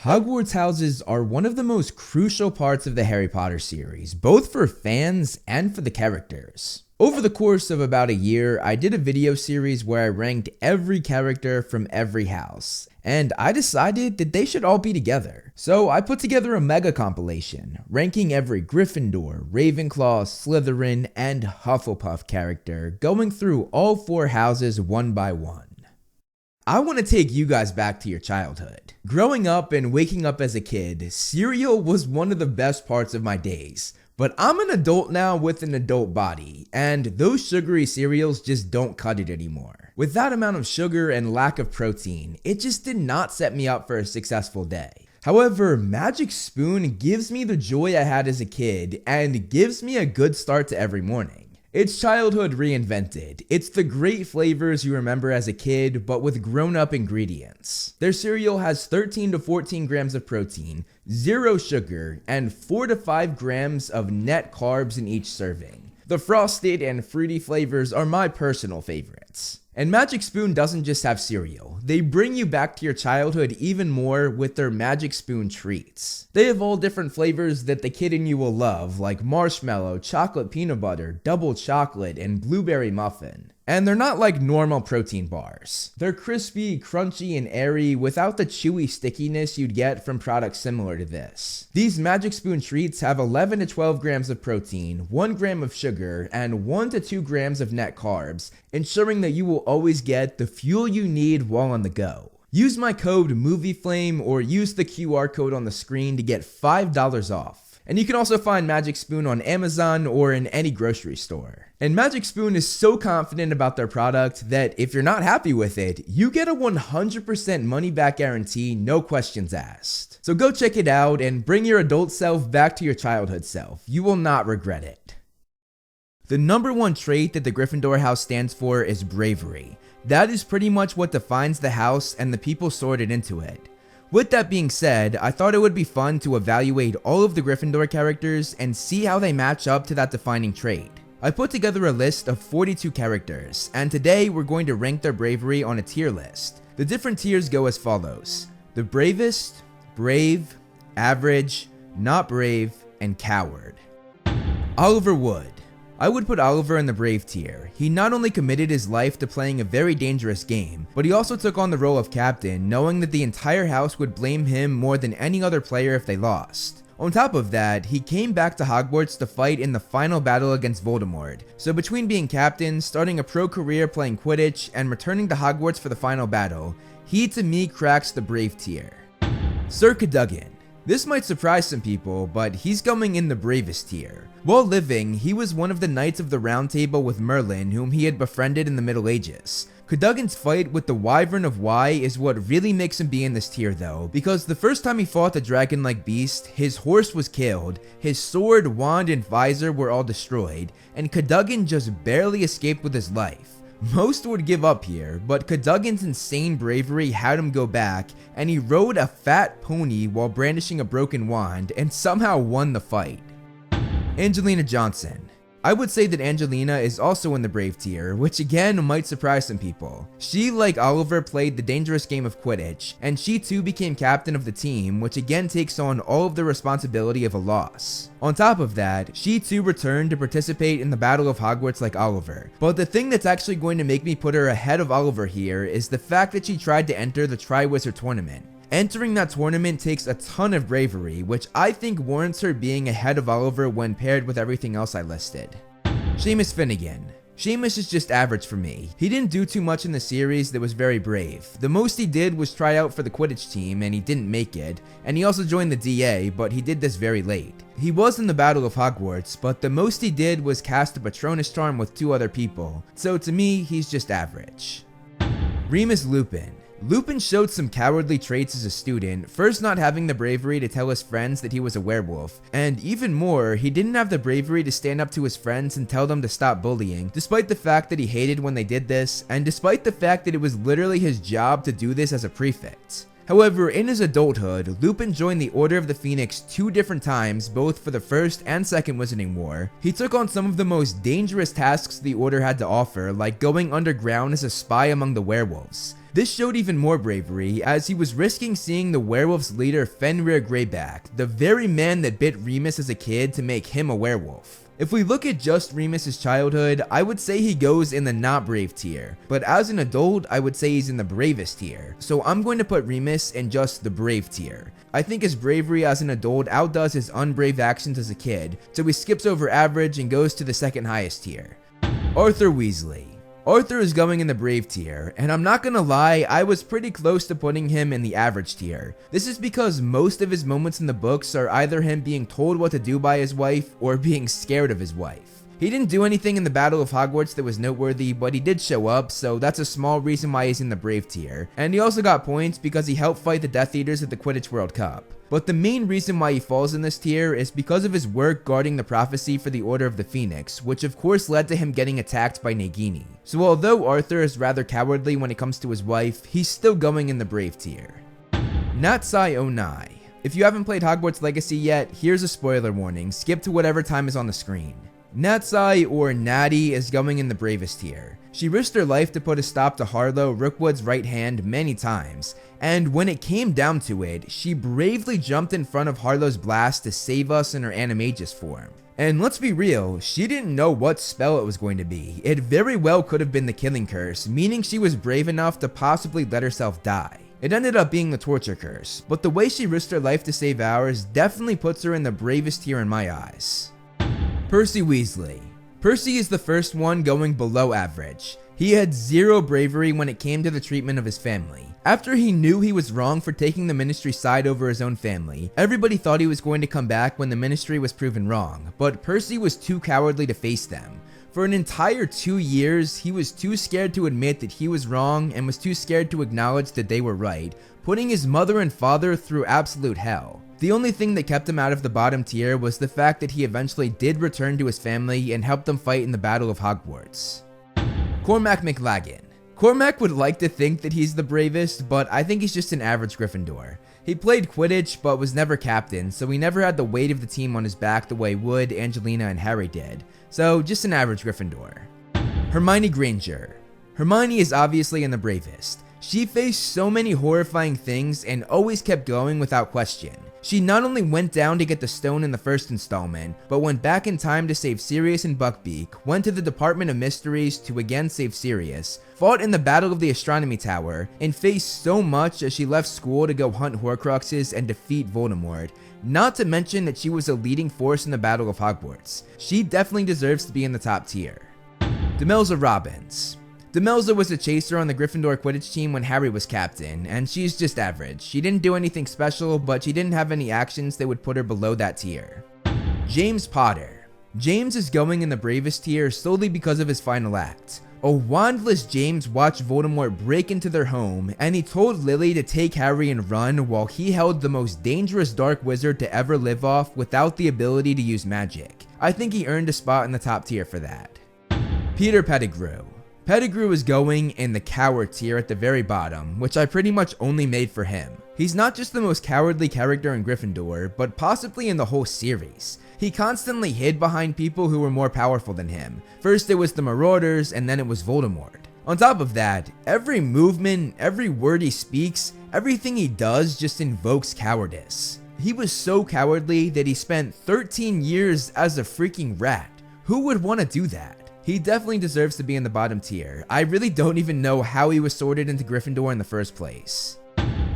Hogwarts houses are one of the most crucial parts of the Harry Potter series, both for fans and for the characters. Over the course of about a year, I did a video series where I ranked every character from every house, and I decided that they should all be together. So I put together a mega compilation, ranking every Gryffindor, Ravenclaw, Slytherin, and Hufflepuff character, going through all 4 houses one by one. I want to take you guys back to your childhood. Growing up and waking up as a kid, cereal was one of the best parts of my days. But I'm an adult now with an adult body, and those sugary cereals just don't cut it anymore. With that amount of sugar and lack of protein, it just did not set me up for a successful day. However, Magic Spoon gives me the joy I had as a kid and gives me a good start to every morning. It's childhood reinvented. It's the great flavors you remember as a kid, but with grown-up ingredients. Their cereal has 13 to 14 grams of protein, 0 sugar, and 4 to 5 grams of net carbs in each serving. The frosted and fruity flavors are my personal favorites. And Magic Spoon doesn't just have cereal. They bring you back to your childhood even more with their Magic Spoon treats. They have all different flavors that the kid in you will love, like marshmallow, chocolate peanut butter, double chocolate, and blueberry muffin. And they're not like normal protein bars. They're crispy, crunchy, and airy without the chewy stickiness you'd get from products similar to this. These Magic Spoon treats have 11 to 12 grams of protein, 1 gram of sugar, and 1 to 2 grams of net carbs, ensuring that you will always get the fuel you need while on the go. Use my code MOVIEFLAME or use the QR code on the screen to get $5 off. And you can also find Magic Spoon on Amazon or in any grocery store. And Magic Spoon is so confident about their product that if you're not happy with it, you get a 100% money back guarantee, no questions asked. So go check it out and bring your adult self back to your childhood self. You will not regret it. The number one trait that the Gryffindor house stands for is bravery. That is pretty much what defines the house and the people sorted into it. With that being said, I thought it would be fun to evaluate all of the Gryffindor characters and see how they match up to that defining trait. I put together a list of 42 characters, and today we're going to rank their bravery on a tier list. The different tiers go as follows: the bravest, brave, average, not brave, and coward. Oliver Wood. I would put Oliver in the brave tier. He not only committed his life to playing a very dangerous game, but he also took on the role of captain, knowing that the entire house would blame him more than any other player if they lost. On top of that, he came back to Hogwarts to fight in the final battle against Voldemort. So between being captain, starting a pro career playing Quidditch, and returning to Hogwarts for the final battle, he to me cracks the brave tier. Sir Cadogan. This might surprise some people, but he's going in the bravest tier. While living, he was one of the Knights of the Round Table with Merlin, whom he had befriended in the Middle Ages. Cadogan's fight with the Wyvern of Wye is what really makes him be in this tier though, because the first time he fought the dragon-like beast, his horse was killed, his sword, wand, and visor were all destroyed, and Cadogan just barely escaped with his life. Most would give up here, but Cadogan's insane bravery had him go back, and he rode a fat pony while brandishing a broken wand and somehow won the fight. Angelina Johnson. I would say that Angelina is also in the brave tier, which again might surprise some people. She, like Oliver, played the dangerous game of Quidditch, and she too became captain of the team, which again takes on all of the responsibility of a loss. On top of that, she too returned to participate in the Battle of Hogwarts like Oliver. But the thing that's actually going to make me put her ahead of Oliver here is the fact that she tried to enter the Triwizard Tournament. Entering that tournament takes a ton of bravery, which I think warrants her being ahead of Oliver when paired with everything else I listed. Seamus Finnegan. Seamus is just average for me. He didn't do too much in the series that was very brave. The most he did was try out for the Quidditch team and he didn't make it, and he also joined the DA, but he did this very late. He was in the Battle of Hogwarts, but the most he did was cast a Patronus charm with 2 other people, so to me, he's just average. Remus Lupin. Lupin showed some cowardly traits as a student, first not having the bravery to tell his friends that he was a werewolf, and even more, he didn't have the bravery to stand up to his friends and tell them to stop bullying, despite the fact that he hated when they did this, and despite the fact that it was literally his job to do this as a prefect. However, in his adulthood, Lupin joined the Order of the Phoenix 2 different times, both for the First and Second Wizarding War. He took on some of the most dangerous tasks the Order had to offer, like going underground as a spy among the werewolves. This showed even more bravery, as he was risking seeing the werewolf's leader Fenrir Greyback, the very man that bit Remus as a kid, to make him a werewolf. If we look at just Remus's childhood, I would say he goes in the not brave tier, but as an adult, I would say he's in the bravest tier. So I'm going to put Remus in just the brave tier. I think his bravery as an adult outdoes his unbrave actions as a kid, so he skips over average and goes to the second highest tier. Arthur Weasley. Arthur is going in the brave tier, and I'm not gonna lie, I was pretty close to putting him in the average tier. This is because most of his moments in the books are either him being told what to do by his wife or being scared of his wife. He didn't do anything in the Battle of Hogwarts that was noteworthy, but he did show up, so that's a small reason why he's in the brave tier. And he also got points because he helped fight the Death Eaters at the Quidditch World Cup. But the main reason why he falls in this tier is because of his work guarding the prophecy for the Order of the Phoenix, which of course led to him getting attacked by Nagini. So although Arthur is rather cowardly when it comes to his wife, he's still going in the brave tier. Natsai Onai. If you haven't played Hogwarts Legacy yet, here's a spoiler warning, skip to whatever time is on the screen. Natsai, or Natty, is going in the bravest tier. She risked her life to put a stop to Harlow, Rookwood's right hand, many times, and when it came down to it, she bravely jumped in front of Harlow's blast to save us in her Animagus form. And let's be real, she didn't know what spell it was going to be. It very well could have been the Killing Curse, meaning she was brave enough to possibly let herself die. It ended up being the Torture Curse, but the way she risked her life to save ours definitely puts her in the bravest tier in my eyes. Percy Weasley. Percy is the first one going below average. He had zero bravery when it came to the treatment of his family. After he knew he was wrong for taking the Ministry side over his own family, everybody thought he was going to come back when the Ministry was proven wrong, but Percy was too cowardly to face them. For an entire 2 years, he was too scared to admit that he was wrong and was too scared to acknowledge that they were right, putting his mother and father through absolute hell. The only thing that kept him out of the bottom tier was the fact that he eventually did return to his family and helped them fight in the Battle of Hogwarts. Cormac McLaggen. Cormac would like to think that he's the bravest, but I think he's just an average Gryffindor. He played Quidditch but was never captain, so he never had the weight of the team on his back the way Wood, Angelina, and Harry did. So just an average Gryffindor. Hermione Granger. Hermione is obviously in the bravest. She faced so many horrifying things and always kept going without question. She not only went down to get the stone in the first installment, but went back in time to save Sirius and Buckbeak, went to the Department of Mysteries to again save Sirius, fought in the Battle of the Astronomy Tower, and faced so much as she left school to go hunt Horcruxes and defeat Voldemort, not to mention that she was a leading force in the Battle of Hogwarts. She definitely deserves to be in the top tier. Demelza Robbins. Demelza was a chaser on the Gryffindor Quidditch team when Harry was captain, and she's just average. She didn't do anything special, but she didn't have any actions that would put her below that tier. James Potter. James is going in the bravest tier solely because of his final act. A wandless James watched Voldemort break into their home, and he told Lily to take Harry and run while he held the most dangerous dark wizard to ever live off without the ability to use magic. I think he earned a spot in the top tier for that. Peter Pettigrew. Pettigrew is going in the coward tier at the very bottom, which I pretty much only made for him. He's not just the most cowardly character in Gryffindor, but possibly in the whole series. He constantly hid behind people who were more powerful than him. First it was the Marauders, and then it was Voldemort. On top of that, every movement, every word he speaks, everything he does just invokes cowardice. He was so cowardly that he spent 13 years as a freaking rat. Who would want to do that? He definitely deserves to be in the bottom tier. I really don't even know how he was sorted into Gryffindor in the first place.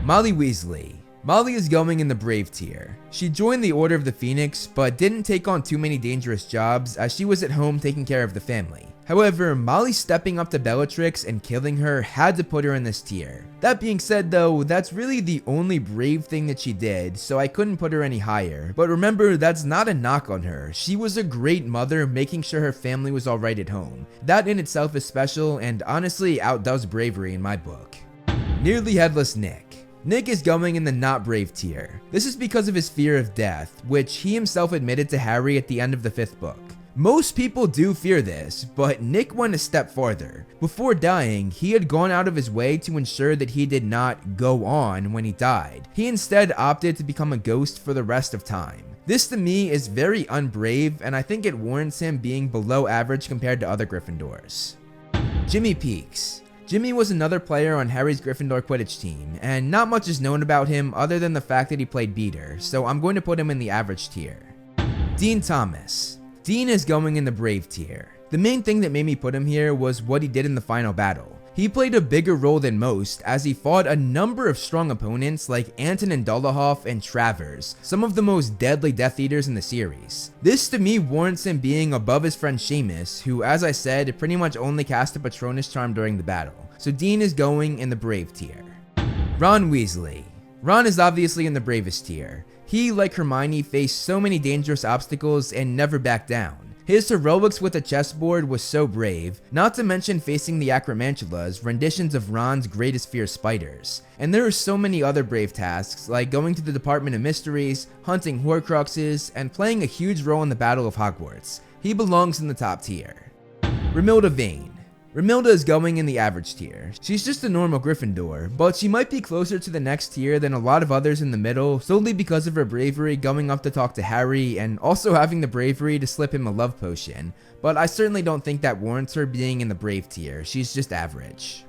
Molly Weasley. Molly is going in the brave tier. She joined the Order of the Phoenix, but didn't take on too many dangerous jobs as she was at home taking care of the family. However, Molly stepping up to Bellatrix and killing her had to put her in this tier. That being said though, that's really the only brave thing that she did, so I couldn't put her any higher. But remember, that's not a knock on her. She was a great mother, making sure her family was alright at home. That in itself is special and honestly outdoes bravery in my book. Nearly Headless Nick. Nick is going in the not brave tier. This is because of his fear of death, which he himself admitted to Harry at the end of the 5th book. Most people do fear this, but Nick went a step farther. Before dying, he had gone out of his way to ensure that he did not go on when he died. He instead opted to become a ghost for the rest of time. This to me is very unbrave, and I think it warrants him being below average compared to other Gryffindors. Jimmy Peaks. Jimmy was another player on Harry's Gryffindor Quidditch team, and not much is known about him other than the fact that he played beater, so I'm going to put him in the average tier. Dean Thomas. Dean is going in the brave tier. The main thing that made me put him here was what he did in the final battle. He played a bigger role than most as he fought a number of strong opponents like Antonin Dolohov and Travers, some of the most deadly Death Eaters in the series. This to me warrants him being above his friend Seamus, who as I said pretty much only cast a Patronus charm during the battle. So Dean is going in the brave tier. Ron Weasley. Ron is obviously in the bravest tier. He, like Hermione, faced so many dangerous obstacles and never backed down. His heroics with a chessboard was so brave, not to mention facing the Acromantulas, renditions of Ron's greatest fear spiders. And there are so many other brave tasks, like going to the Department of Mysteries, hunting Horcruxes, and playing a huge role in the Battle of Hogwarts. He belongs in the top tier. Romilda Vane. Romilda is going in the average tier. She's just a normal Gryffindor, but she might be closer to the next tier than a lot of others in the middle solely because of her bravery going up to talk to Harry and also having the bravery to slip him a love potion, but I certainly don't think that warrants her being in the brave tier. She's just average.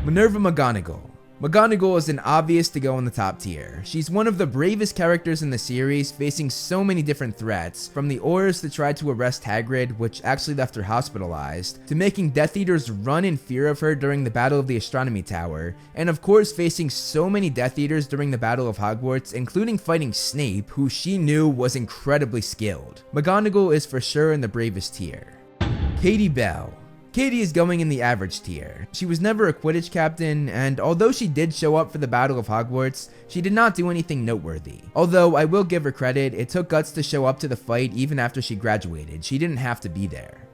Minerva McGonagall. McGonagall is an obvious to go in the top tier. She's one of the bravest characters in the series, facing so many different threats, from the Aurors that tried to arrest Hagrid, which actually left her hospitalized, to making Death Eaters run in fear of her during the Battle of the Astronomy Tower, and of course facing so many Death Eaters during the Battle of Hogwarts, including fighting Snape, who she knew was incredibly skilled. McGonagall is for sure in the bravest tier. Katie Bell. Katie is going in the average tier. She was never a Quidditch captain, and although she did show up for the Battle of Hogwarts, she did not do anything noteworthy. Although I will give her credit, it took guts to show up to the fight even after she graduated. She didn't have to be there.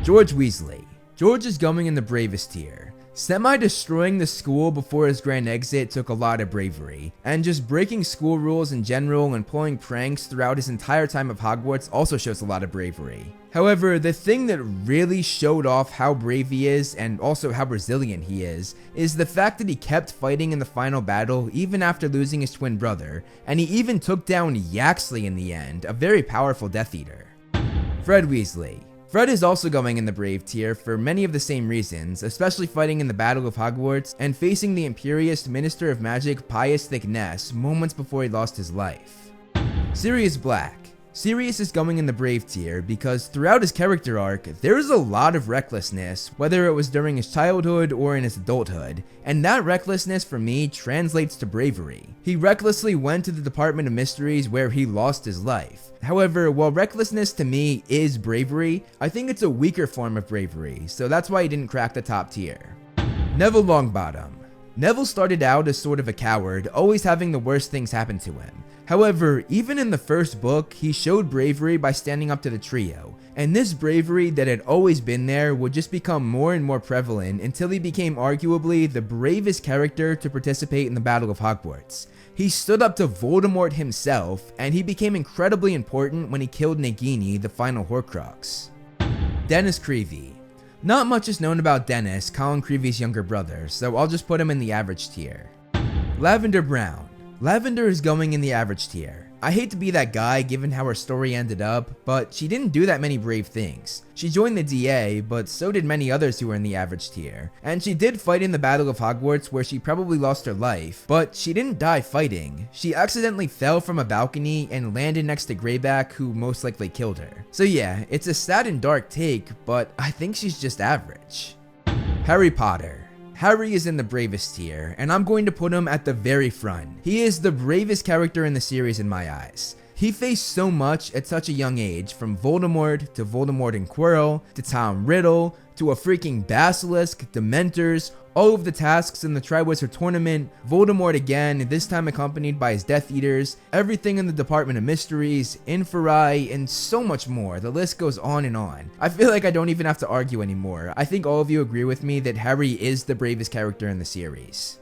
George Weasley. George is going in the bravest tier. Semi-destroying the school before his grand exit took a lot of bravery, and just breaking school rules in general and pulling pranks throughout his entire time of Hogwarts also shows a lot of bravery. However, the thing that really showed off how brave he is and also how resilient he is the fact that he kept fighting in the final battle even after losing his twin brother, and he even took down Yaxley in the end, a very powerful Death Eater. Fred Weasley. Fred is also going in the brave tier for many of the same reasons, especially fighting in the Battle of Hogwarts and facing the imperious Minister of Magic Pius Thicknesse moments before he lost his life. Sirius Black. Sirius is going in the brave tier because throughout his character arc, there is a lot of recklessness, whether it was during his childhood or in his adulthood, and that recklessness for me translates to bravery. He recklessly went to the Department of Mysteries where he lost his life. However, while recklessness to me is bravery, I think it's a weaker form of bravery, so that's why he didn't crack the top tier. Neville Longbottom. Neville started out as sort of a coward, always having the worst things happen to him. However, even in the first book, he showed bravery by standing up to the trio, and this bravery that had always been there would just become more and more prevalent until he became arguably the bravest character to participate in the Battle of Hogwarts. He stood up to Voldemort himself, and he became incredibly important when he killed Nagini, the final Horcrux. Dennis Creevey. Not much is known about Dennis, Colin Creevey's younger brother, so I'll just put him in the average tier. Lavender Brown. Lavender is going in the average tier. I hate to be that guy given how her story ended up, but she didn't do that many brave things. She joined the DA, but so did many others who were in the average tier. And she did fight in the Battle of Hogwarts where she probably lost her life, but she didn't die fighting. She accidentally fell from a balcony and landed next to Greyback, who most likely killed her. So yeah, it's a sad and dark take, but I think she's just average. Harry Potter. Harry is in the bravest tier, and I'm going to put him at the very front. He is the bravest character in the series in my eyes. He faced so much at such a young age, from Voldemort to Voldemort and Quirrell, to Tom Riddle, to a freaking Basilisk, Dementors, all of the tasks in the Triwizard Tournament, Voldemort again, this time accompanied by his Death Eaters, everything in the Department of Mysteries, Inferi, and so much more. The list goes on and on. I feel like I don't even have to argue anymore. I think all of you agree with me that Harry is the bravest character in the series.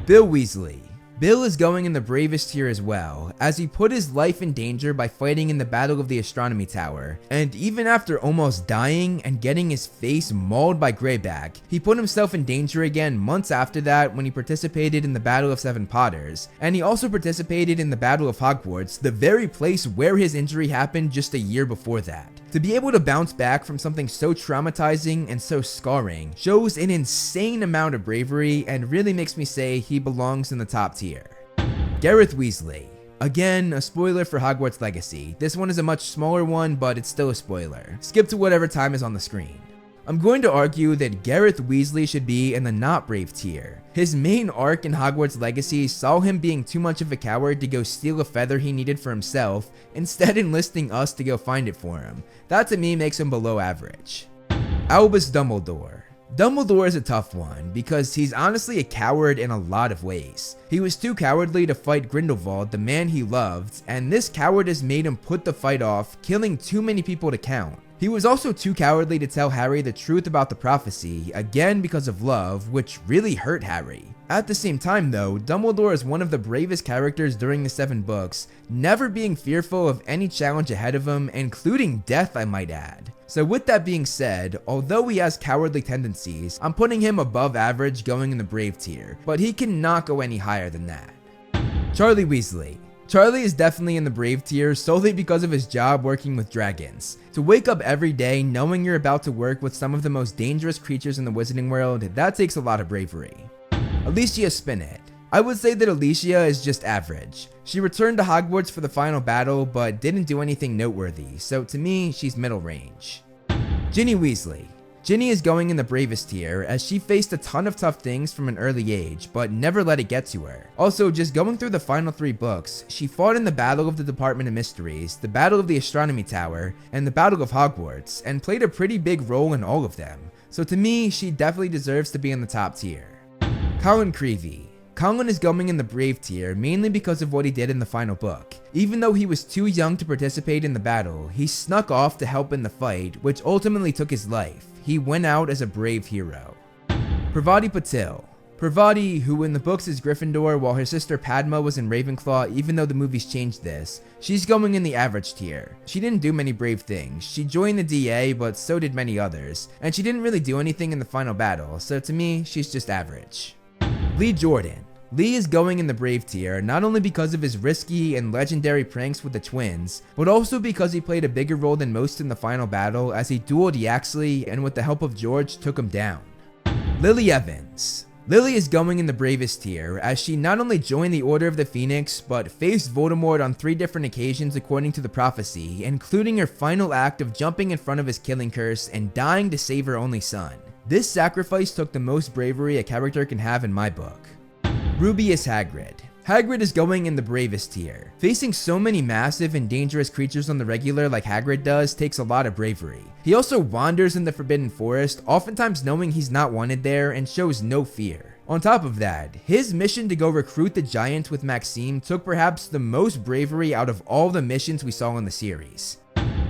Bill Weasley. Bill is going in the bravest tier as well, as he put his life in danger by fighting in the Battle of the Astronomy Tower, and even after almost dying and getting his face mauled by Greyback, he put himself in danger again months after that when he participated in the Battle of Seven Potters, and he also participated in the Battle of Hogwarts, the very place where his injury happened just a year before that. To be able to bounce back from something so traumatizing and so scarring shows an insane amount of bravery and really makes me say he belongs in the top tier. Gareth Weasley. Again, a spoiler for Hogwarts Legacy. This one is a much smaller one, but it's still a spoiler. Skip to whatever time is on the screen. I'm going to argue that Gareth Weasley should be in the not brave tier. His main arc in Hogwarts Legacy saw him being too much of a coward to go steal a feather he needed for himself, instead enlisting us to go find it for him. That to me makes him below average. Albus Dumbledore. Dumbledore is a tough one because he's honestly a coward in a lot of ways. He was too cowardly to fight Grindelwald, the man he loved, and this cowardice made him put the fight off, killing too many people to count. He was also too cowardly to tell Harry the truth about the prophecy, again because of love, which really hurt Harry. At the same time though, Dumbledore is one of the bravest characters during the 7 books, never being fearful of any challenge ahead of him, including death I might add. So with that being said, although he has cowardly tendencies, I'm putting him above average going in the brave tier, but he cannot go any higher than that. Charlie Weasley. Charlie is definitely in the brave tier solely because of his job working with dragons. To wake up every day knowing you're about to work with some of the most dangerous creatures in the wizarding world, that takes a lot of bravery. Alicia Spinnet. I would say that Alicia is just average. She returned to Hogwarts for the final battle, but didn't do anything noteworthy, so to me, she's middle range. Ginny Weasley. Ginny is going in the bravest tier as she faced a ton of tough things from an early age, but never let it get to her. Also, just going through the final 3 books, she fought in the Battle of the Department of Mysteries, the Battle of the Astronomy Tower, and the Battle of Hogwarts, and played a pretty big role in all of them. So to me, she definitely deserves to be in the top tier. Colin Creevey. Colin is going in the brave tier mainly because of what he did in the final book. Even though he was too young to participate in the battle, he snuck off to help in the fight, which ultimately took his life. He went out as a brave hero. Parvati Patil. Parvati, who in the books is Gryffindor while her sister Padma was in Ravenclaw even though the movies changed this, she's going in the average tier. She didn't do many brave things. She joined the DA, but so did many others, and she didn't really do anything in the final battle, so to me, she's just average. Lee Jordan. Lee is going in the brave tier not only because of his risky and legendary pranks with the twins, but also because he played a bigger role than most in the final battle as he dueled Yaxley and with the help of George took him down. Lily Evans. Lily is going in the bravest tier as she not only joined the Order of the Phoenix but faced Voldemort on 3 different occasions according to the prophecy, including her final act of jumping in front of his killing curse and dying to save her only son. This sacrifice took the most bravery a character can have in my book. Rubeus Hagrid. Hagrid is going in the bravest tier. Facing so many massive and dangerous creatures on the regular like Hagrid does takes a lot of bravery. He also wanders in the Forbidden Forest, oftentimes knowing he's not wanted there and shows no fear. On top of that, his mission to go recruit the Giant with Maxime took perhaps the most bravery out of all the missions we saw in the series.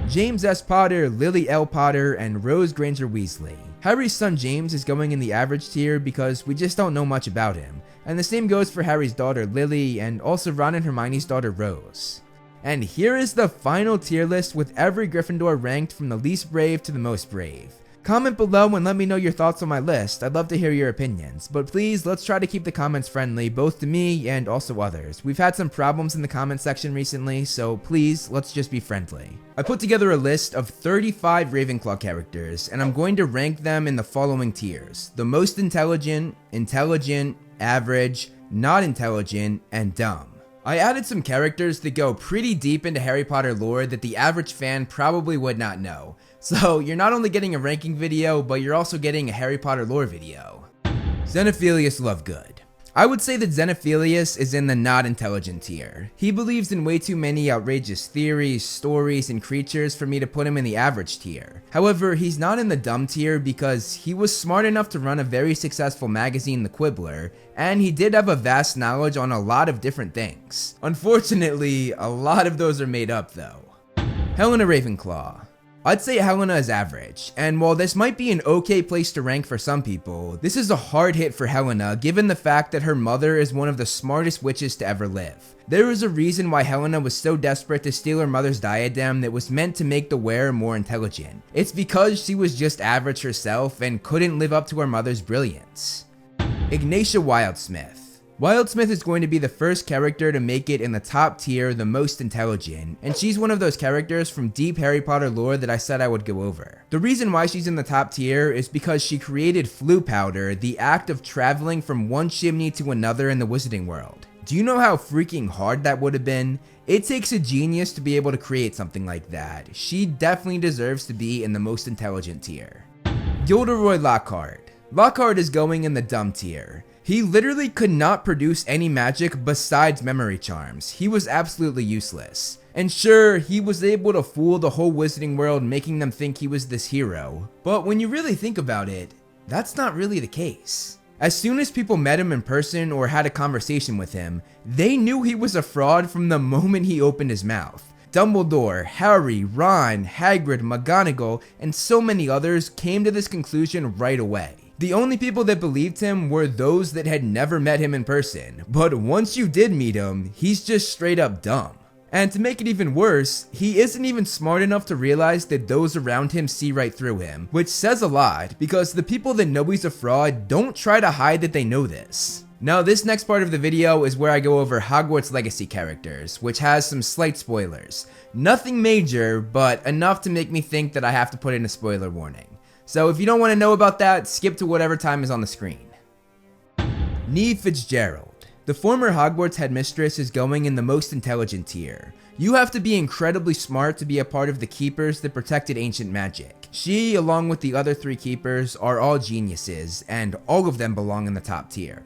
James S. Potter, Lily L. Potter, and Rose Granger Weasley. Harry's son James is going in the average tier because we just don't know much about him, and the same goes for Harry's daughter Lily and also Ron and Hermione's daughter Rose. And here is the final tier list with every Gryffindor ranked from the least brave to the most brave. Comment below and let me know your thoughts on my list. I'd love to hear your opinions, but please let's try to keep the comments friendly both to me and also others. We've had some problems in the comment section recently, so please let's just be friendly. I put together a list of 35 Ravenclaw characters and I'm going to rank them in the following tiers: the most intelligent, intelligent, average, not intelligent, and dumb. I added some characters that go pretty deep into Harry Potter lore that the average fan probably would not know. So you're not only getting a ranking video, but you're also getting a Harry Potter lore video. Xenophilius Lovegood. I would say that Xenophilius is in the not intelligent tier. He believes in way too many outrageous theories, stories, and creatures for me to put him in the average tier. However, he's not in the dumb tier because he was smart enough to run a very successful magazine, The Quibbler, and he did have a vast knowledge on a lot of different things. Unfortunately, a lot of those are made up though. Helena Ravenclaw. I'd say Helena is average, and while this might be an okay place to rank for some people, this is a hard hit for Helena given the fact that her mother is one of the smartest witches to ever live. There is a reason why Helena was so desperate to steal her mother's diadem that was meant to make the wearer more intelligent. It's because she was just average herself and couldn't live up to her mother's brilliance. Ignatia Wildsmith. Wildsmith is going to be the first character to make it in the top tier, the most intelligent, and she's one of those characters from deep Harry Potter lore that I said I would go over. The reason why she's in the top tier is because she created Floo Powder, the act of traveling from one chimney to another in the wizarding world. Do you know how freaking hard that would have been? It takes a genius to be able to create something like that. She definitely deserves to be in the most intelligent tier. Gilderoy Lockhart. Lockhart is going in the dumb tier. He literally could not produce any magic besides memory charms. He was absolutely useless. And sure, he was able to fool the whole wizarding world, making them think he was this hero. But when you really think about it, that's not really the case. As soon as people met him in person or had a conversation with him, they knew he was a fraud from the moment he opened his mouth. Dumbledore, Harry, Ron, Hagrid, McGonagall, and so many others came to this conclusion right away. The only people that believed him were those that had never met him in person, but once you did meet him, he's just straight up dumb. And to make it even worse, he isn't even smart enough to realize that those around him see right through him, which says a lot because the people that know he's a fraud don't try to hide that they know this. Now this next part of the video is where I go over Hogwarts Legacy characters, which has some slight spoilers. Nothing major, but enough to make me think that I have to put in a spoiler warning. So if you don't want to know about that, skip to whatever time is on the screen. Neve Fitzgerald. The former Hogwarts headmistress is going in the most intelligent tier. You have to be incredibly smart to be a part of the keepers that protected ancient magic. She, along with the other 3 keepers, are all geniuses, and all of them belong in the top tier.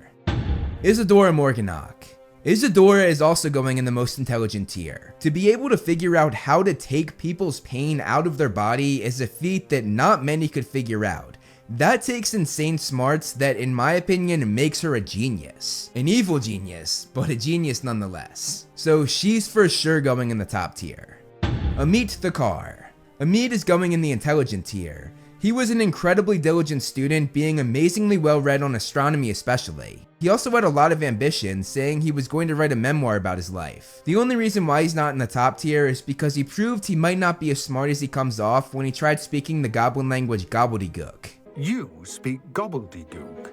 Isadora Morganach. Isadora is also going in the most intelligent tier. To be able to figure out how to take people's pain out of their body is a feat that not many could figure out. That takes insane smarts that, in my opinion, makes her a genius. An evil genius, but a genius nonetheless. So she's for sure going in the top tier. Amit Thakar. Amit is going in the intelligent tier. He was an incredibly diligent student, being amazingly well read on astronomy especially. He also had a lot of ambition, saying he was going to write a memoir about his life. The only reason why he's not in the top tier is because he proved he might not be as smart as he comes off when he tried speaking the goblin language gobbledygook. You speak gobbledygook.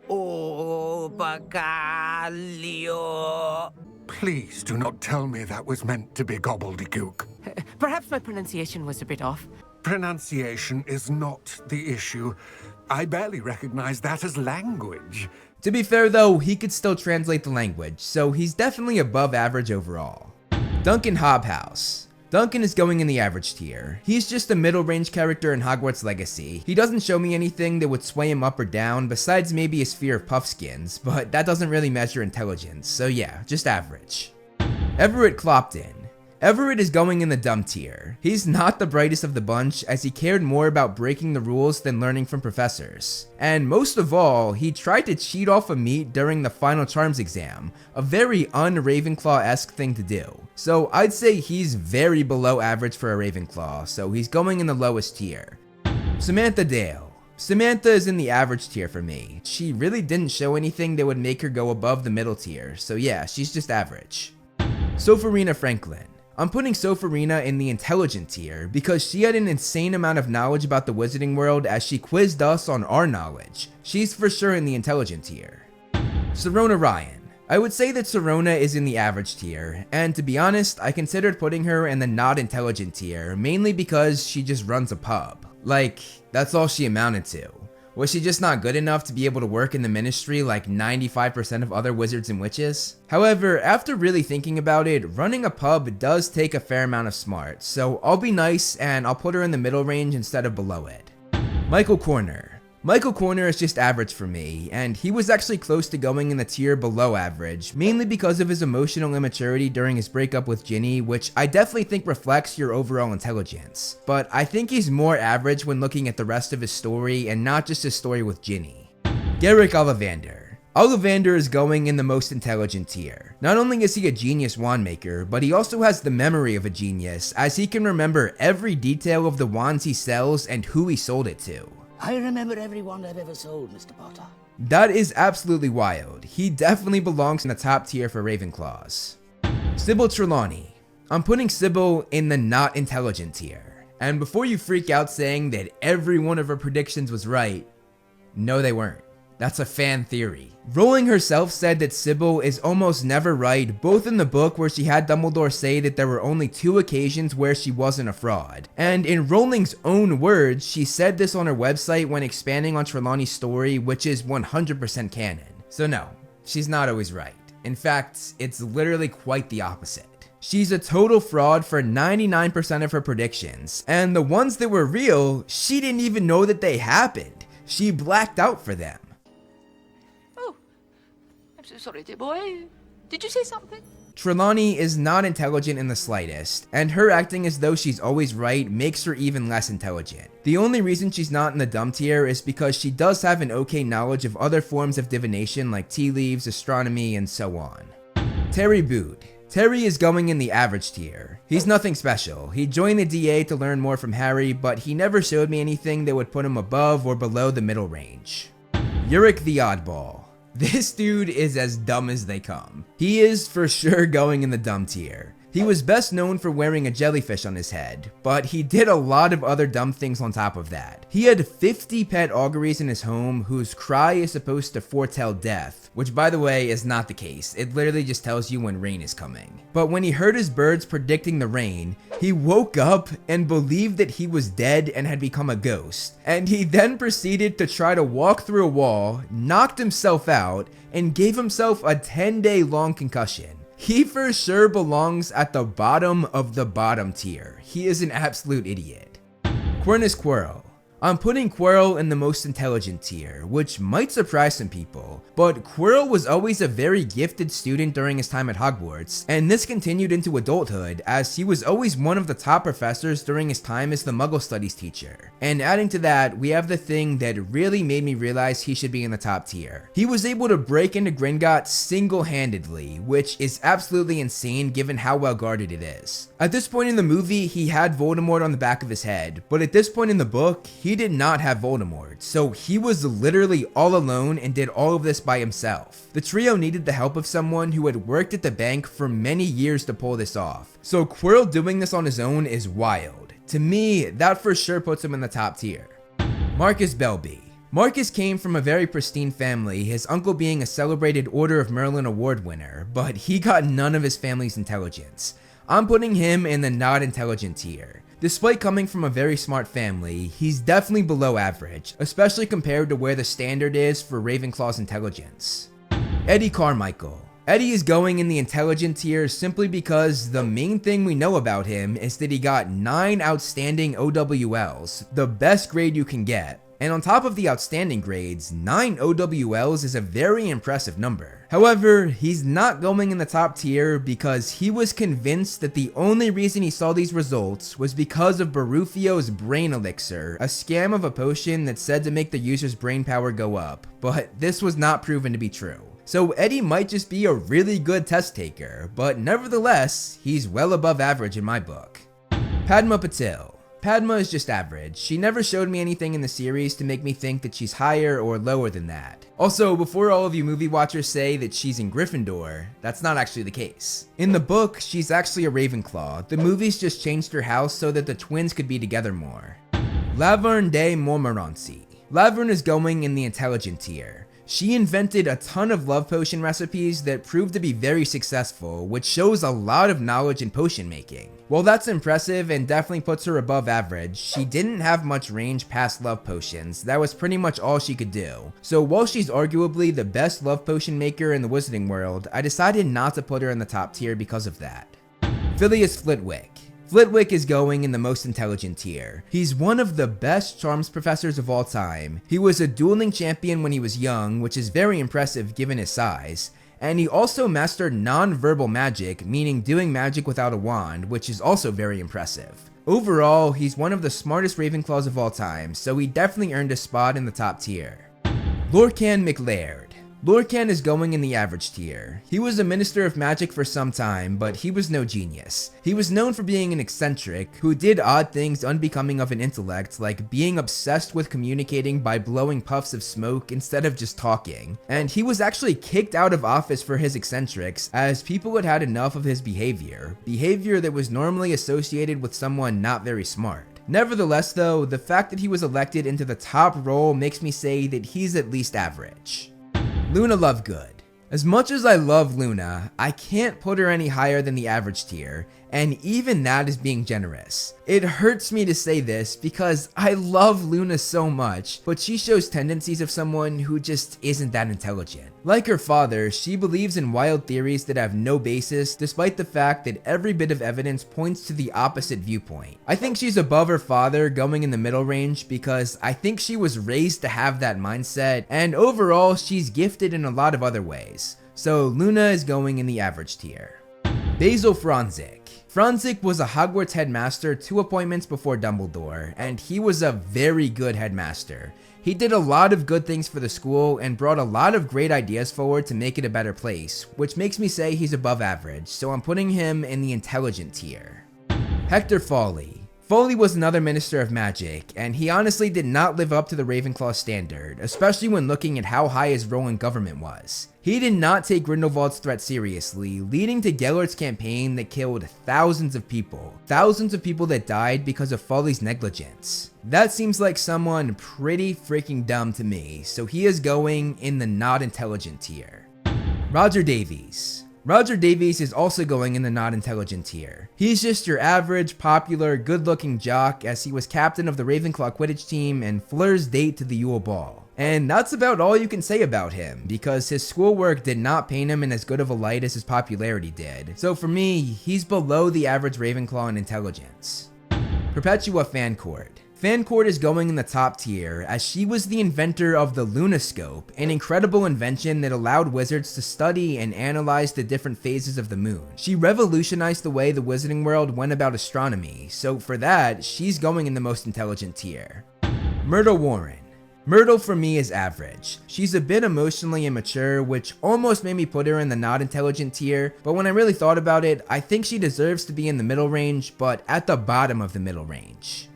Oh, Bacalio. Please do not tell me that was meant to be gobbledygook. Perhaps my pronunciation was a bit off. Pronunciation is not the issue. I barely recognize that as language. To be fair though, he could still translate the language, so he's definitely above average overall. Duncan Hobhouse. Duncan is going in the average tier. He's just a middle range character in Hogwarts Legacy. He doesn't show me anything that would sway him up or down besides maybe his fear of puffskins, but that doesn't really measure intelligence, so yeah, just average. Everett Clopton. Everett is going in the dumb tier. He's not the brightest of the bunch as he cared more about breaking the rules than learning from professors. And most of all, he tried to cheat off a meet during the final charms exam, a very un-Ravenclaw-esque thing to do. So I'd say he's very below average for a Ravenclaw, so he's going in the lowest tier. Samantha Dale. Samantha is in the average tier for me. She really didn't show anything that would make her go above the middle tier, so yeah, she's just average. Sopharina Franklin. I'm putting Sopharina in the intelligent tier because she had an insane amount of knowledge about the wizarding world as she quizzed us on our knowledge. She's for sure in the intelligent tier. Serona Ryan. I would say that Serona is in the average tier, and to be honest, I considered putting her in the not intelligent tier, mainly because she just runs a pub. Like, that's all she amounted to. Was she just not good enough to be able to work in the ministry like 95% of other wizards and witches? However, after really thinking about it, running a pub does take a fair amount of smarts, so I'll be nice and I'll put her in the middle range instead of below it. Michael Corner. Michael Corner is just average for me, and he was actually close to going in the tier below average, mainly because of his emotional immaturity during his breakup with Ginny, which I definitely think reflects your overall intelligence. But I think he's more average when looking at the rest of his story and not just his story with Ginny. Garrick Ollivander. Ollivander is going in the most intelligent tier. Not only is he a genius wand maker, but he also has the memory of a genius, as he can remember every detail of the wands he sells and who he sold it to. I remember every wand I've ever sold, Mr. Potter. That is absolutely wild. He definitely belongs in the top tier for Ravenclaws. Sybil Trelawney. I'm putting Sybil in the not intelligent tier. And before you freak out saying that every one of her predictions was right, no they weren't. That's a fan theory. Rowling herself said that Sybil is almost never right, both in the book where she had Dumbledore say that there were only 2 occasions where she wasn't a fraud, and in Rowling's own words, she said this on her website when expanding on Trelawney's story, which is 100% canon. So no, she's not always right. In fact, it's literally quite the opposite. She's a total fraud for 99% of her predictions, and the ones that were real, she didn't even know that they happened. She blacked out for them. I'm so sorry, dear boy. Did you say something? Trelawney is not intelligent in the slightest, and her acting as though she's always right makes her even less intelligent. The only reason she's not in the dumb tier is because she does have an okay knowledge of other forms of divination like tea leaves, astronomy, and so on. Terry Boot. Terry is going in the average tier. He's nothing special. He joined the DA to learn more from Harry, but he never showed me anything that would put him above or below the middle range. Uric the Oddball. This dude is as dumb as they come. He is for sure going in the dumb tier. He was best known for wearing a jellyfish on his head, but he did a lot of other dumb things on top of that. He had 50 pet auguries in his home whose cry is supposed to foretell death, which by the way is not the case. It literally just tells you when rain is coming. But when he heard his birds predicting the rain, he woke up and believed that he was dead and had become a ghost. And he then proceeded to try to walk through a wall, knocked himself out, and gave himself a 10-day long concussion. He for sure belongs at the bottom of the bottom tier. He is an absolute idiot. Quirnus Quirrell. I'm putting Quirrell in the most intelligent tier, which might surprise some people, but Quirrell was always a very gifted student during his time at Hogwarts, and this continued into adulthood as he was always one of the top professors during his time as the Muggle Studies teacher. And adding to that, we have the thing that really made me realize he should be in the top tier. He was able to break into Gringotts single-handedly, which is absolutely insane given how well guarded it is. At this point in the movie, he had Voldemort on the back of his head, but at this point in the book, he did not have Voldemort, so he was literally all alone and did all of this by himself. The trio needed the help of someone who had worked at the bank for many years to pull this off, so Quirrell doing this on his own is wild. To me, that for sure puts him in the top tier. Marcus Belby. Marcus came from a very pristine family, his uncle being a celebrated Order of Merlin award winner, but he got none of his family's intelligence. I'm putting him in the not intelligent tier. Despite coming from a very smart family, he's definitely below average, especially compared to where the standard is for Ravenclaw's intelligence. Eddie Carmichael. Eddie is going in the intelligent tier simply because the main thing we know about him is that he got 9 outstanding OWLs, the best grade you can get. And on top of the outstanding grades, 9 OWLs is a very impressive number. However, he's not going in the top tier because he was convinced that the only reason he saw these results was because of Barufio's brain elixir, a scam of a potion that's said to make the user's brain power go up, but this was not proven to be true. So Eddie might just be a really good test taker, but nevertheless, he's well above average in my book. Padma Patil. Padma is just average. She never showed me anything in the series to make me think that she's higher or lower than that. Also, before all of you movie watchers say that she's in Gryffindor, that's not actually the case. In the book, she's actually a Ravenclaw. The movies just changed her house so that the twins could be together more. Laverne de Montmorency. Laverne is going in the intelligent tier. She invented a ton of love potion recipes that proved to be very successful, which shows a lot of knowledge in potion making. While that's impressive and definitely puts her above average, she didn't have much range past love potions. That was pretty much all she could do. So while she's arguably the best love potion maker in the wizarding world, I decided not to put her in the top tier because of that. Phileas Flitwick. Flitwick is going in the most intelligent tier. He's one of the best charms professors of all time. He was a dueling champion when he was young, which is very impressive given his size. And he also mastered non-verbal magic, meaning doing magic without a wand, which is also very impressive. Overall, he's one of the smartest Ravenclaws of all time, so he definitely earned a spot in the top tier. Lorcan McLaird. Lorcan is going in the average tier. He was a minister of magic for some time, but he was no genius. He was known for being an eccentric who did odd things unbecoming of an intellect, like being obsessed with communicating by blowing puffs of smoke instead of just talking. And he was actually kicked out of office for his eccentrics, as people had had enough of his behavior that was normally associated with someone not very smart. Nevertheless though, the fact that he was elected into the top role makes me say that he's at least average. Luna Lovegood. As much as I love Luna, I can't put her any higher than the average tier, and even that is being generous. It hurts me to say this because I love Luna so much, but she shows tendencies of someone who just isn't that intelligent. Like her father, she believes in wild theories that have no basis, despite the fact that every bit of evidence points to the opposite viewpoint. I think she's above her father, going in the middle range, because I think she was raised to have that mindset, and overall she's gifted in a lot of other ways. So Luna is going in the average tier. Basil Franzik. Franzik was a Hogwarts headmaster 2 appointments before Dumbledore, and he was a very good headmaster. He did a lot of good things for the school and brought a lot of great ideas forward to make it a better place, which makes me say he's above average, so I'm putting him in the intelligent tier. Hector Fawley. Fawley was another minister of magic, and he honestly did not live up to the Ravenclaw standard, especially when looking at how high his role in government was. He did not take Grindelwald's threat seriously, leading to Gellert's campaign that killed thousands of people that died because of Fawley's negligence. That seems like someone pretty freaking dumb to me, so he is going in the not intelligent tier. Roger Davies. Roger Davies is also going in the not intelligent tier. He's just your average, popular, good-looking jock, as he was captain of the Ravenclaw Quidditch team and Fleur's date to the Yule Ball. And that's about all you can say about him, because his schoolwork did not paint him in as good of a light as his popularity did. So for me, he's below the average Ravenclaw in intelligence. Perpetua Fancourt. Fancourt is going in the top tier, as she was the inventor of the Lunascope, an incredible invention that allowed wizards to study and analyze the different phases of the moon. She revolutionized the way the wizarding world went about astronomy, so for that, she's going in the most intelligent tier. Myrtle Warren. Myrtle for me is average. She's a bit emotionally immature, which almost made me put her in the not intelligent tier, but when I really thought about it, I think she deserves to be in the middle range, but at the bottom of the middle range.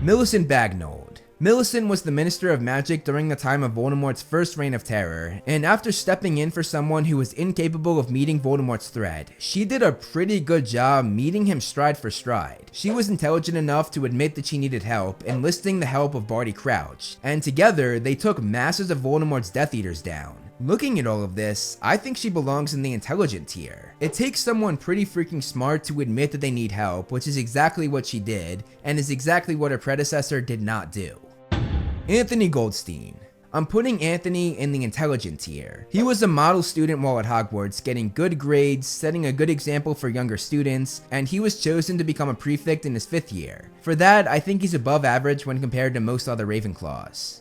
Millicent Bagnold. Millicent was the Minister of Magic during the time of Voldemort's first reign of terror, and after stepping in for someone who was incapable of meeting Voldemort's threat, she did a pretty good job meeting him stride for stride. She was intelligent enough to admit that she needed help, enlisting the help of Barty Crouch, and together they took masses of Voldemort's Death Eaters down. Looking at all of this, I think she belongs in the intelligent tier. It takes someone pretty freaking smart to admit that they need help, which is exactly what she did, and is exactly what her predecessor did not do. Anthony Goldstein. I'm putting Anthony in the intelligent tier. He was a model student while at Hogwarts, getting good grades, setting a good example for younger students, and he was chosen to become a prefect in his 5th year. For that, I think he's above average when compared to most other Ravenclaws.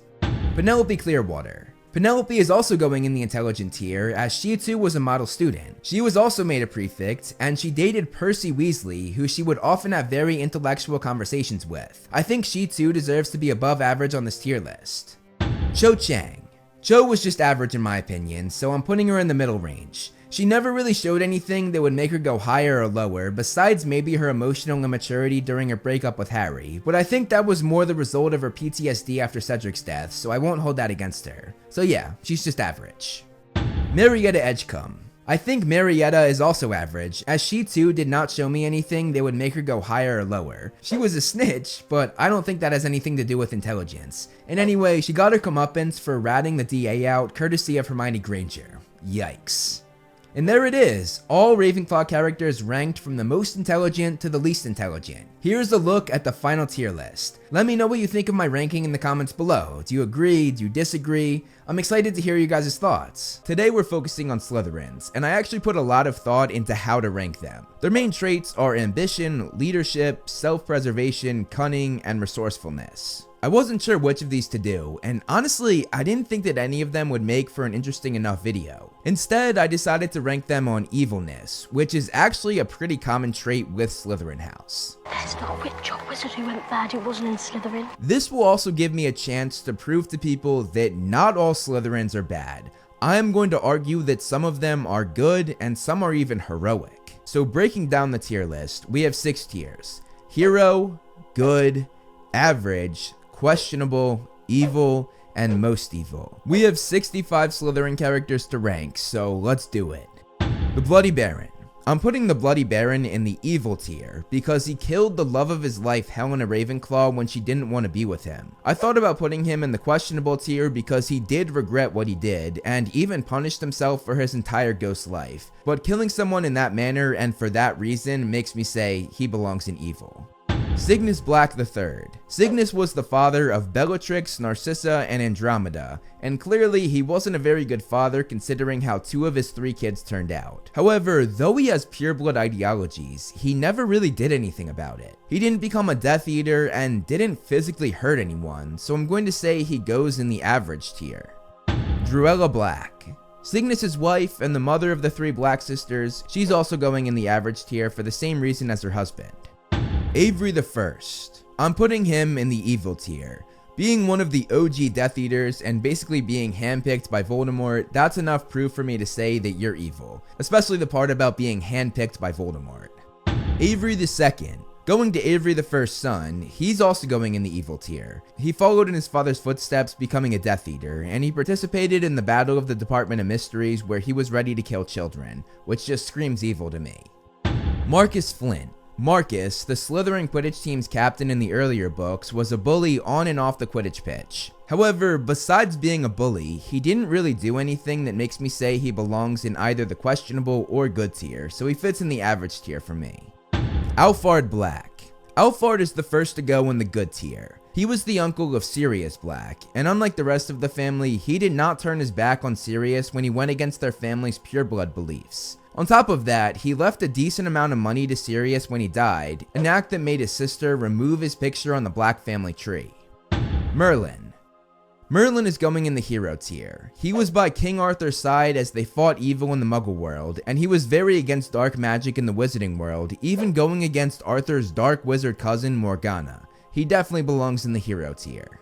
Penelope Clearwater. Penelope is also going in the intelligent tier, as she too was a model student. She was also made a prefect, and she dated Percy Weasley, who she would often have very intellectual conversations with. I think she too deserves to be above average on this tier list. Cho Chang. Cho was just average in my opinion, so I'm putting her in the middle range. She never really showed anything that would make her go higher or lower, besides maybe her emotional immaturity during her breakup with Harry, but I think that was more the result of her PTSD after Cedric's death, so I won't hold that against her. So yeah, she's just average. Marietta Edgecombe. I think Marietta is also average, as she too did not show me anything that would make her go higher or lower. She was a snitch, but I don't think that has anything to do with intelligence. And anyway, she got her comeuppance for ratting the DA out courtesy of Hermione Granger. Yikes. And there it is, all Ravenclaw characters ranked from the most intelligent to the least intelligent. Here's a look at the final tier list. Let me know what you think of my ranking in the comments below. Do you agree? Do you disagree? I'm excited to hear you guys' thoughts. Today we're focusing on Slytherins, and I actually put a lot of thought into how to rank them. Their main traits are ambition, leadership, self-preservation, cunning, and resourcefulness. I wasn't sure which of these to do, and honestly, I didn't think that any of them would make for an interesting enough video. Instead, I decided to rank them on evilness, which is actually a pretty common trait with Slytherin House. There's not a witch or wizard who went bad who wasn't in Slytherin. This will also give me a chance to prove to people that not all Slytherins are bad. I am going to argue that some of them are good and some are even heroic. So breaking down the tier list, we have 6 tiers: hero, good, average, questionable, evil, and most evil. We have 65 Slytherin characters to rank, so let's do it. The Bloody Baron. I'm putting the Bloody Baron in the evil tier because he killed the love of his life, Helena Ravenclaw, when she didn't want to be with him. I thought about putting him in the questionable tier because he did regret what he did and even punished himself for his entire ghost life, but killing someone in that manner and for that reason makes me say he belongs in evil. Cygnus Black III. Cygnus was the father of Bellatrix, Narcissa, and Andromeda, and clearly he wasn't a very good father considering how 2 of his 3 kids turned out. However, though he has pureblood ideologies, he never really did anything about it. He didn't become a Death Eater and didn't physically hurt anyone, so I'm going to say he goes in the average tier. Druella Black. Cygnus' wife and the mother of the 3 Black sisters, she's also going in the average tier for the same reason as her husband. Avery the First. I'm putting him in the evil tier. Being one of the OG Death Eaters and basically being handpicked by Voldemort, that's enough proof for me to say that you're evil, especially the part about being handpicked by Voldemort. Avery the Second. Going to Avery the First's son, he's also going in the evil tier. He followed in his father's footsteps, becoming a Death Eater, and he participated in the Battle of the Department of Mysteries where he was ready to kill children, which just screams evil to me. Marcus Flint. Marcus, the Slytherin Quidditch team's captain in the earlier books, was a bully on and off the Quidditch pitch. However, besides being a bully, he didn't really do anything that makes me say he belongs in either the questionable or good tier, so he fits in the average tier for me. Alphard Black. Alphard is the first to go in the good tier. He was the uncle of Sirius Black, and unlike the rest of the family, he did not turn his back on Sirius when he went against their family's pureblood beliefs. On top of that, he left a decent amount of money to Sirius when he died, an act that made his sister remove his picture on the Black family tree. Merlin. Merlin is going in the hero tier. He was by King Arthur's side as they fought evil in the Muggle world, and he was very against dark magic in the Wizarding world, even going against Arthur's dark wizard cousin Morgana. He definitely belongs in the hero tier.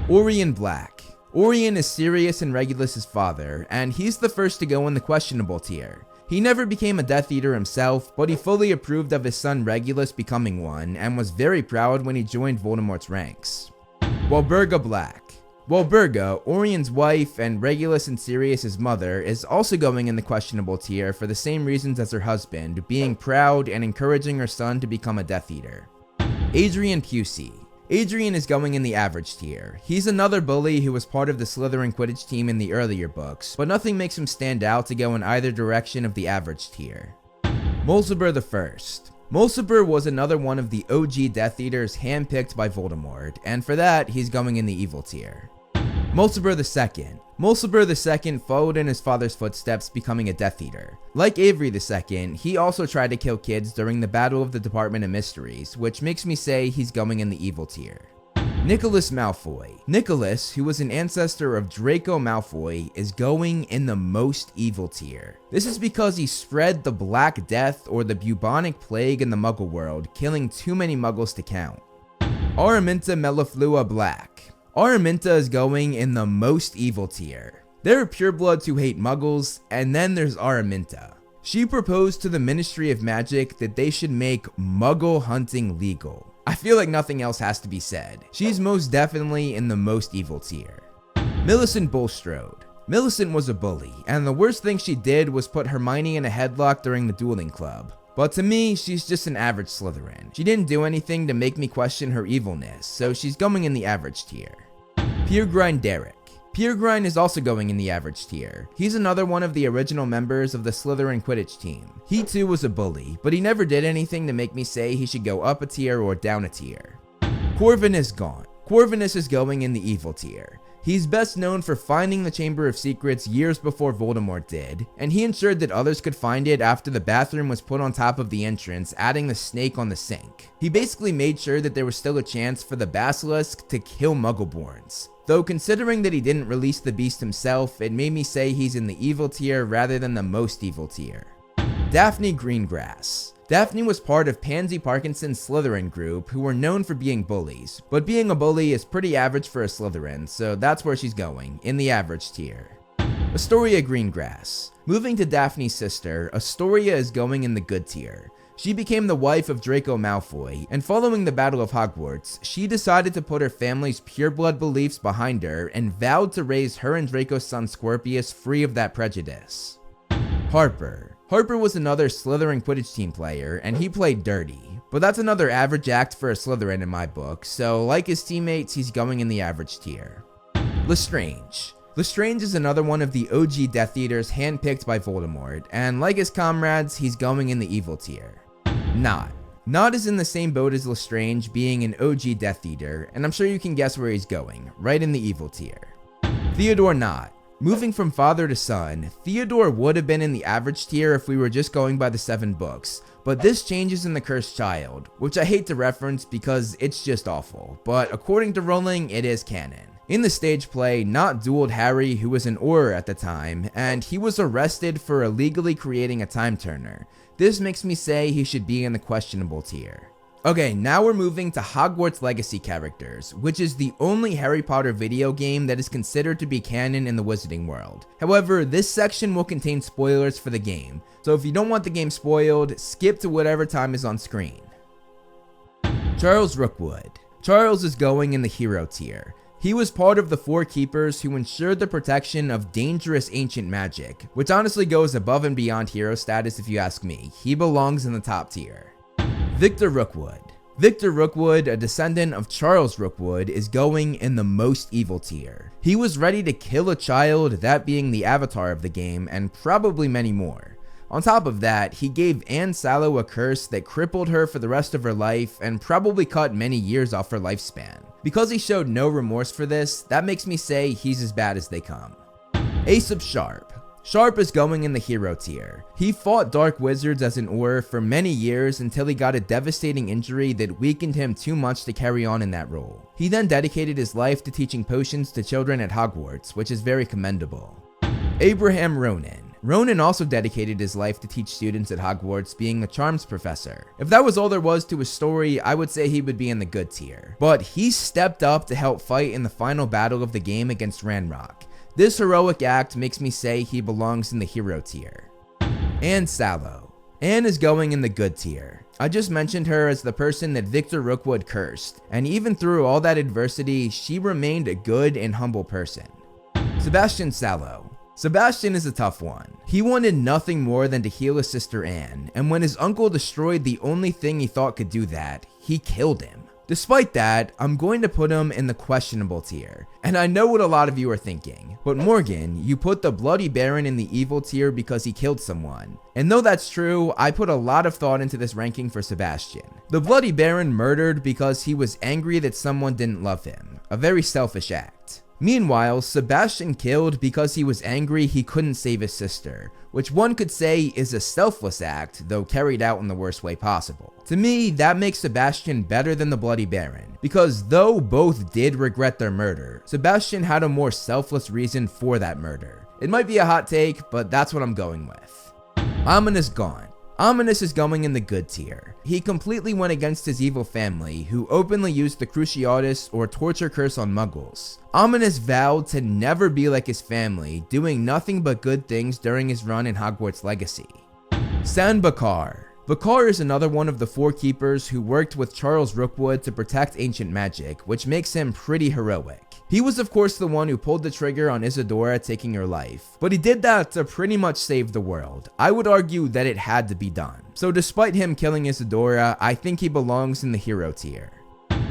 Orion Black. Orion is Sirius and Regulus's father, and he's the first to go in the questionable tier. He never became a Death Eater himself, but he fully approved of his son Regulus becoming one, and was very proud when he joined Voldemort's ranks. Walburga Black. Walburga, Orion's wife and Regulus and Sirius's mother, is also going in the questionable tier for the same reasons as her husband, being proud and encouraging her son to become a Death Eater. Adrian Pusey. Adrian is going in the average tier. He's another bully who was part of the Slytherin Quidditch team in the earlier books, but nothing makes him stand out to go in either direction of the average tier. Mulciber the First. Mulciber was another one of the OG Death Eaters handpicked by Voldemort, and for that, he's going in the evil tier. Mulciber the Second. Mulciber II followed in his father's footsteps, becoming a Death Eater. Like Avery II, he also tried to kill kids during the Battle of the Department of Mysteries, which makes me say he's going in the evil tier. Nicholas Malfoy. Nicholas, who was an ancestor of Draco Malfoy, is going in the most evil tier. This is because he spread the Black Death or the bubonic plague in the Muggle world, killing too many Muggles to count. Araminta Melliflua Black. Araminta is going in the most evil tier. There are purebloods who hate Muggles, and then there's Araminta. She proposed to the Ministry of Magic that they should make Muggle hunting legal. I feel like nothing else has to be said. She's most definitely in the most evil tier. Millicent Bulstrode. Millicent was a bully, and the worst thing she did was put Hermione in a headlock during the dueling club. But to me, she's just an average Slytherin. She didn't do anything to make me question her evilness, so she's going in the average tier. Peregrine Derek. Peregrine is also going in the average tier. He's another one of the original members of the Slytherin Quidditch team. He too was a bully, but he never did anything to make me say he should go up a tier or down a tier. Corvinus Gaunt. Corvinus is going in the evil tier. He's best known for finding the Chamber of Secrets years before Voldemort did, and he ensured that others could find it after the bathroom was put on top of the entrance, adding the snake on the sink. He basically made sure that there was still a chance for the basilisk to kill Muggleborns. Though considering that he didn't release the beast himself, it made me say he's in the evil tier rather than the most evil tier. Daphne Greengrass. Daphne was part of Pansy Parkinson's Slytherin group, who were known for being bullies, but being a bully is pretty average for a Slytherin, so that's where she's going, in the average tier. Astoria Greengrass. Moving to Daphne's sister, Astoria is going in the good tier. She became the wife of Draco Malfoy, and following the Battle of Hogwarts, she decided to put her family's pureblood beliefs behind her and vowed to raise her and Draco's son Scorpius free of that prejudice. Harper. Harper was another Slytherin Quidditch team player, and he played dirty, but that's another average act for a Slytherin in my book, so like his teammates, he's going in the average tier. Lestrange. Lestrange is another one of the OG Death Eaters handpicked by Voldemort, and like his comrades, he's going in the evil tier. Nott. Nott is in the same boat as Lestrange, being an OG Death Eater, and I'm sure you can guess where he's going, right in the evil tier. Theodore Nott. Moving from father to son, Theodore would have been in the average tier if we were just going by the 7 books, but this changes in The Cursed Child, which I hate to reference because it's just awful, but according to Rowling, it is canon. In the stage play, Nott dueled Harry, who was an Auror at the time, and he was arrested for illegally creating a time turner. This makes me say he should be in the questionable tier. Okay, now we're moving to Hogwarts Legacy Characters, which is the only Harry Potter video game that is considered to be canon in the Wizarding world. However, this section will contain spoilers for the game, so if you don't want the game spoiled, skip to whatever time is on screen. Charles Rookwood. Charles is going in the hero tier. He was part of the 4 keepers who ensured the protection of dangerous ancient magic, which honestly goes above and beyond hero status if you ask me. He belongs in the top tier. Victor Rookwood. Victor Rookwood, a descendant of Charles Rookwood, is going in the most evil tier. He was ready to kill a child, that being the avatar of the game, and probably many more. On top of that, he gave Anne Sallow a curse that crippled her for the rest of her life and probably cut many years off her lifespan. Because he showed no remorse for this, that makes me say he's as bad as they come. Aesop Sharp. Sharp is going in the hero tier. He fought dark wizards as an Auror for many years until he got a devastating injury that weakened him too much to carry on in that role. He then dedicated his life to teaching potions to children at Hogwarts, which is very commendable. Abraham Ronan. Ronan also dedicated his life to teach students at Hogwarts, being a charms professor. If that was all there was to his story, I would say he would be in the good tier. But he stepped up to help fight in the final battle of the game against Ranrock. This heroic act makes me say he belongs in the hero tier. Anne Sallow. Anne is going in the good tier. I just mentioned her as the person that Victor Rookwood cursed, and even through all that adversity, she remained a good and humble person. Sebastian Sallow. Sebastian is a tough one. He wanted nothing more than to heal his sister Anne, and when his uncle destroyed the only thing he thought could do that, he killed him. Despite that, I'm going to put him in the questionable tier. And I know what a lot of you are thinking, but Morgan, you put the Bloody Baron in the evil tier because he killed someone. And though that's true, I put a lot of thought into this ranking for Sebastian. The Bloody Baron murdered because he was angry that someone didn't love him, a very selfish act. Meanwhile, Sebastian killed because he was angry he couldn't save his sister, which one could say is a selfless act, though carried out in the worst way possible. To me, that makes Sebastian better than the Bloody Baron, because though both did regret their murder, Sebastian had a more selfless reason for that murder. It might be a hot take, but that's what I'm going with. Ominous Gaunt. Ominous is going in the good tier. He completely went against his evil family, who openly used the Cruciatus or torture curse on muggles. Ominous vowed to never be like his family, doing nothing but good things during his run in Hogwarts Legacy. San Bakar. Bakar is another one of the 4 keepers who worked with Charles Rookwood to protect ancient magic, which makes him pretty heroic. He was of course the one who pulled the trigger on Isadora taking her life, but he did that to pretty much save the world. I would argue that it had to be done. So despite him killing Isadora, I think he belongs in the hero tier.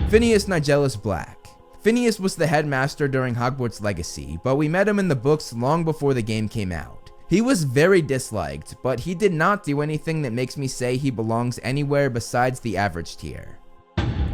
Phineas Nigellus Black. Phineas was the headmaster during Hogwarts Legacy, but we met him in the books long before the game came out. He was very disliked, but he did not do anything that makes me say he belongs anywhere besides the average tier.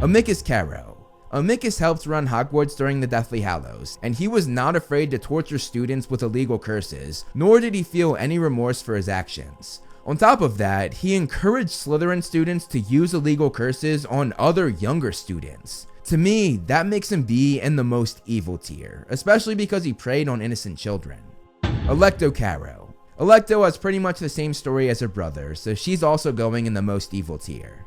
Amicus Caro. Amicus helped run Hogwarts during the Deathly Hallows, and he was not afraid to torture students with illegal curses, nor did he feel any remorse for his actions. On top of that, he encouraged Slytherin students to use illegal curses on other younger students. To me, that makes him be in the most evil tier, especially because he preyed on innocent children. Electo Caro. Electo has pretty much the same story as her brother, so she's also going in the most evil tier.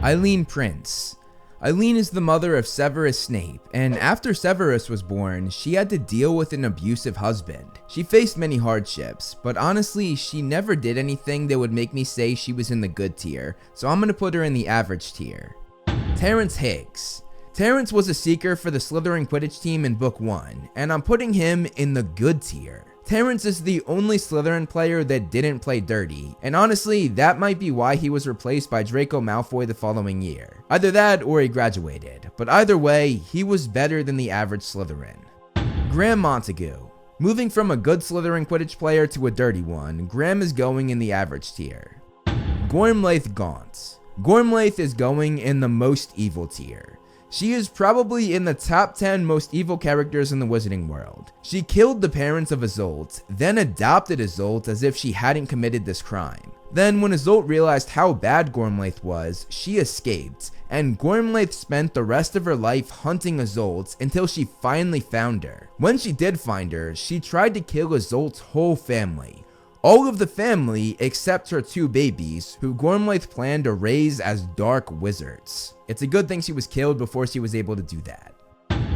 Eileen Prince. Eileen is the mother of Severus Snape, and after Severus was born, she had to deal with an abusive husband. She faced many hardships, but honestly, she never did anything that would make me say she was in the good tier, so I'm gonna put her in the average tier. Terrence Higgs. Terrence was a seeker for the Slytherin Quidditch team in Book 1, and I'm putting him in the good tier. Terrence is the only Slytherin player that didn't play dirty, and honestly, that might be why he was replaced by Draco Malfoy the following year. Either that or he graduated, but either way, he was better than the average Slytherin. Graham Montague. Moving from a good Slytherin Quidditch player to a dirty one, Graham is going in the average tier. Gormlaith Gaunt. Gormlaith is going in the most evil tier. She is probably in the top 10 most evil characters in the wizarding world. She killed the parents of Isolde, then adopted Isolde as if she hadn't committed this crime. Then when Isolde realized how bad Gormlaith was, she escaped, and Gormlaith spent the rest of her life hunting Isolde until she finally found her. When she did find her, she tried to kill Isolde's whole family. All of the family except her 2 babies, who Gormlaith planned to raise as dark wizards. It's a good thing she was killed before she was able to do that.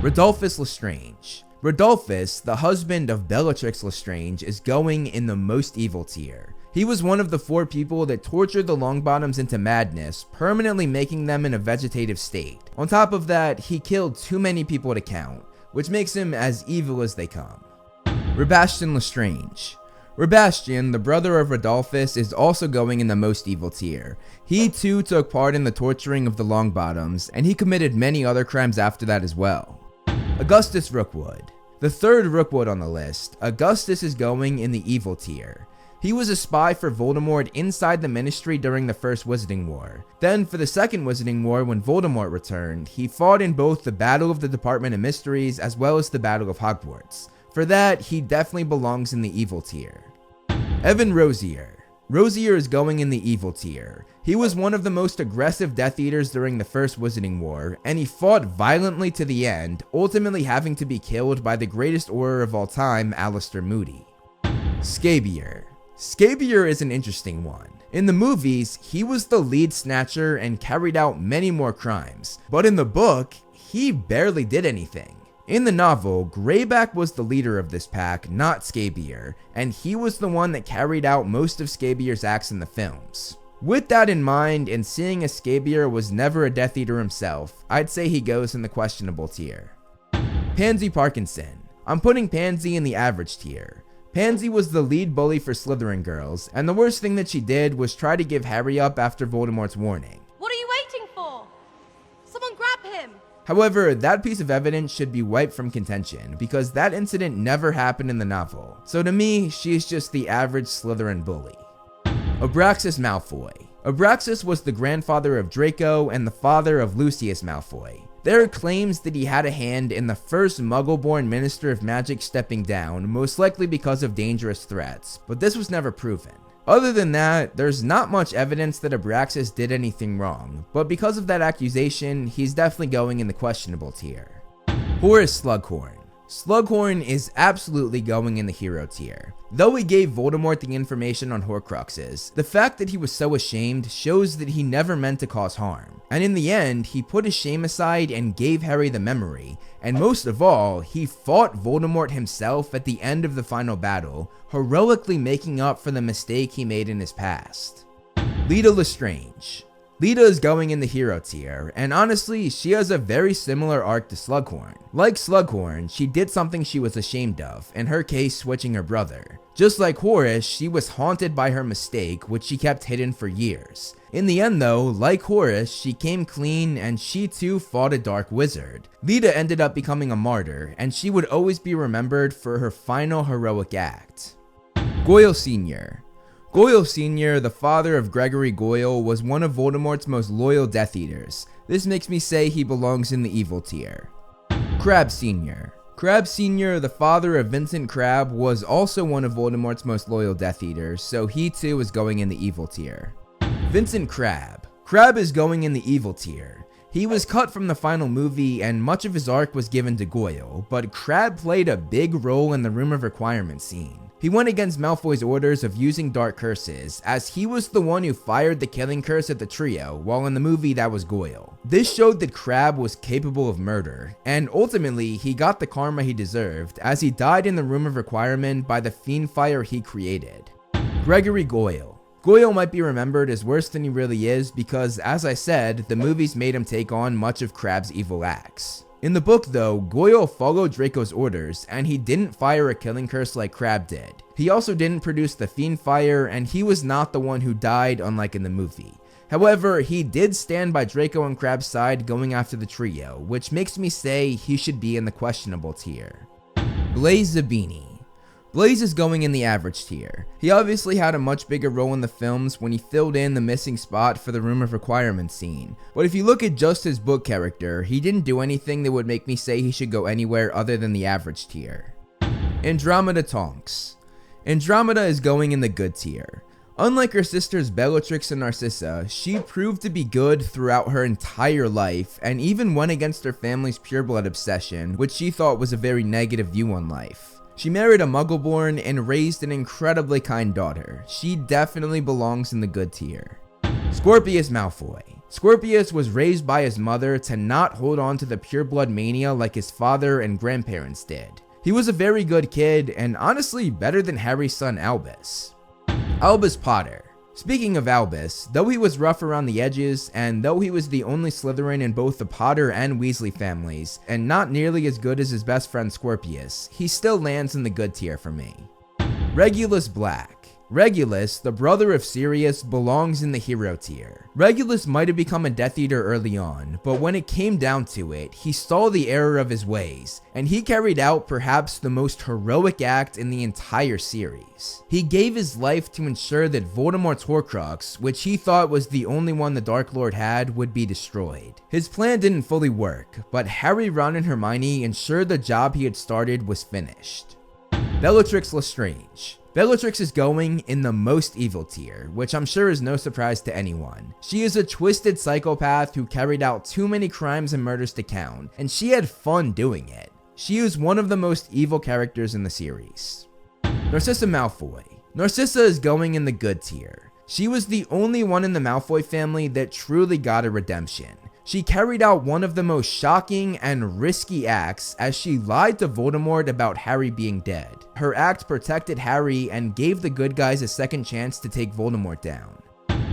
Rodolphus Lestrange. Rodolphus, the husband of Bellatrix Lestrange, is going in the most evil tier. He was one of the 4 people that tortured the Longbottoms into madness, permanently making them in a vegetative state. On top of that, he killed too many people to count, which makes him as evil as they come. Rebastion Lestrange. Rebastion, the brother of Rodolphus, is also going in the most evil tier. He too took part in the torturing of the Longbottoms, and he committed many other crimes after that as well. Augustus Rookwood. The third Rookwood on the list, Augustus is going in the evil tier. He was a spy for Voldemort inside the Ministry during the First Wizarding War. Then, for the Second Wizarding War, when Voldemort returned, he fought in both the Battle of the Department of Mysteries as well as the Battle of Hogwarts. For that, he definitely belongs in the evil tier. Evan Rosier. Rosier is going in the evil tier. He was one of the most aggressive Death Eaters during the First Wizarding War, and he fought violently to the end, ultimately having to be killed by the greatest Auror of all time, Alastor Moody. Scabier. Scabier is an interesting one. In the movies, he was the lead snatcher and carried out many more crimes, but in the book, he barely did anything. In the novel, Greyback was the leader of this pack, not Scabier, and he was the one that carried out most of Scabier's acts in the films. With that in mind, and seeing as Scabier was never a Death Eater himself, I'd say he goes in the questionable tier. Pansy Parkinson. I'm putting Pansy in the average tier. Pansy was the lead bully for Slytherin girls, and the worst thing that she did was try to give Harry up after Voldemort's warning. What are you waiting for? Someone grab him! However, that piece of evidence should be wiped from contention, because that incident never happened in the novel. So to me, she's just the average Slytherin bully. Abraxas Malfoy. Abraxas was the grandfather of Draco and the father of Lucius Malfoy. There are claims that he had a hand in the first Muggle-born Minister of Magic stepping down, most likely because of dangerous threats, but this was never proven. Other than that, there's not much evidence that Abraxas did anything wrong, but because of that accusation, he's definitely going in the questionable tier. Horace Slughorn. Slughorn is absolutely going in the hero tier. Though he gave Voldemort the information on Horcruxes, the fact that he was so ashamed shows that he never meant to cause harm. And in the end, he put his shame aside and gave Harry the memory, and most of all, he fought Voldemort himself at the end of the final battle, heroically making up for the mistake he made in his past. Leta Lestrange. Leta is going in the hero tier, and honestly, she has a very similar arc to Slughorn. Like Slughorn, she did something she was ashamed of, in her case switching her brother. Just like Horace, she was haunted by her mistake, which she kept hidden for years. In the end though, like Horace, she came clean and she too fought a dark wizard. Leta ended up becoming a martyr, and she would always be remembered for her final heroic act. Goyle Sr. Goyle Sr., the father of Gregory Goyle, was one of Voldemort's most loyal Death Eaters. This makes me say he belongs in the evil tier. Crabbe Sr. Crabbe Sr., the father of Vincent Crabbe, was also one of Voldemort's most loyal Death Eaters, so he too is going in the evil tier. Vincent Crabbe. Crabbe is going in the evil tier. He was cut from the final movie and much of his arc was given to Goyle, but Crabbe played a big role in the Room of Requirement scene. He went against Malfoy's orders of using dark curses, as he was the one who fired the killing curse at the trio, while in the movie that was Goyle. This showed that Crabbe was capable of murder, and ultimately he got the karma he deserved, as he died in the Room of Requirement by the fiend fire he created. Gregory Goyle. Goyle might be remembered as worse than he really is because, as I said, the movies made him take on much of Crabbe's evil acts. In the book though, Goyle followed Draco's orders, and he didn't fire a killing curse like Crabbe did. He also didn't produce the fiend fire, and he was not the one who died, unlike in the movie. However, he did stand by Draco and Crabbe's side going after the trio, which makes me say he should be in the questionable tier. Blaise Zabini. Blaise is going in the average tier. He obviously had a much bigger role in the films when he filled in the missing spot for the Room of Requirement scene, but if you look at just his book character, he didn't do anything that would make me say he should go anywhere other than the average tier. Andromeda Tonks. Andromeda is going in the good tier. Unlike her sisters Bellatrix and Narcissa, she proved to be good throughout her entire life and even went against her family's pureblood obsession, which she thought was a very negative view on life. She married a Muggleborn and raised an incredibly kind daughter. She definitely belongs in the good tier. Scorpius Malfoy. Scorpius was raised by his mother to not hold on to the pureblood mania like his father and grandparents did. He was a very good kid and honestly better than Harry's son Albus. Albus Potter. Speaking of Albus, though he was rough around the edges, and though he was the only Slytherin in both the Potter and Weasley families, and not nearly as good as his best friend Scorpius, he still lands in the good tier for me. Regulus Black. Regulus, the brother of Sirius, belongs in the hero tier. Regulus might have become a Death Eater early on, but when it came down to it, he saw the error of his ways, and he carried out perhaps the most heroic act in the entire series. He gave his life to ensure that Voldemort's Horcrux, which he thought was the only one the Dark Lord had, would be destroyed. His plan didn't fully work, but Harry, Ron, and Hermione ensured the job he had started was finished. Bellatrix Lestrange. Bellatrix is going in the most evil tier, which I'm sure is no surprise to anyone. She is a twisted psychopath who carried out too many crimes and murders to count, and she had fun doing it. She is one of the most evil characters in the series. Narcissa Malfoy. Narcissa is going in the good tier. She was the only one in the Malfoy family that truly got a redemption. She carried out one of the most shocking and risky acts as she lied to Voldemort about Harry being dead. Her act protected Harry and gave the good guys a second chance to take Voldemort down.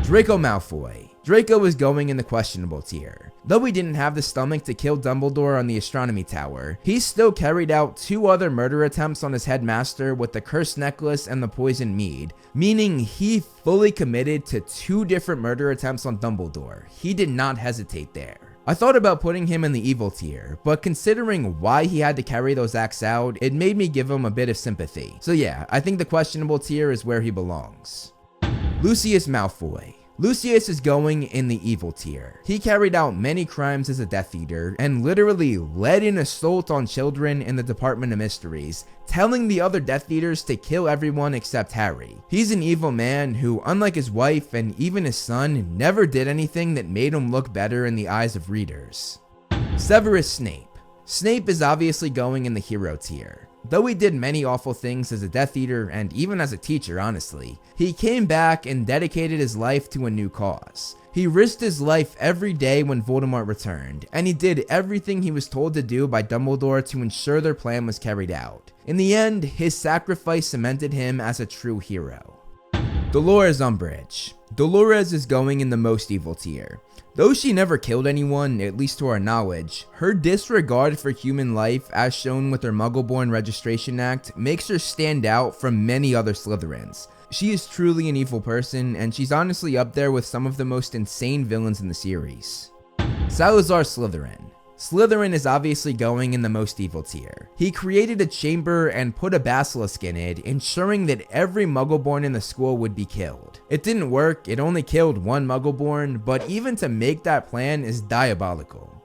Draco Malfoy. Draco is going in the questionable tier. Though he didn't have the stomach to kill Dumbledore on the Astronomy Tower, he still carried out 2 other murder attempts on his headmaster with the cursed necklace and the poisoned mead, meaning he fully committed to 2 different murder attempts on Dumbledore. He did not hesitate there. I thought about putting him in the evil tier, but considering why he had to carry those acts out, it made me give him a bit of sympathy. So yeah, I think the questionable tier is where he belongs. Lucius Malfoy. Lucius is going in the evil tier. He carried out many crimes as a Death Eater and literally led an assault on children in the Department of Mysteries, telling the other Death Eaters to kill everyone except Harry. He's an evil man who, unlike his wife and even his son, never did anything that made him look better in the eyes of readers. Severus Snape. Snape is obviously going in the hero tier. Though he did many awful things as a Death Eater and even as a teacher, honestly, he came back and dedicated his life to a new cause. He risked his life every day when Voldemort returned, and he did everything he was told to do by Dumbledore to ensure their plan was carried out. In the end, his sacrifice cemented him as a true hero. Dolores Umbridge. Dolores is going in the most evil tier. Though she never killed anyone, at least to our knowledge, her disregard for human life, as shown with her Muggleborn Registration Act, makes her stand out from many other Slytherins. She is truly an evil person, and she's honestly up there with some of the most insane villains in the series. Salazar Slytherin. Slytherin is obviously going in the most evil tier. He created a chamber and put a basilisk in it, ensuring that every Muggleborn in the school would be killed. It didn't work, it only killed 1 Muggleborn, but even to make that plan is diabolical.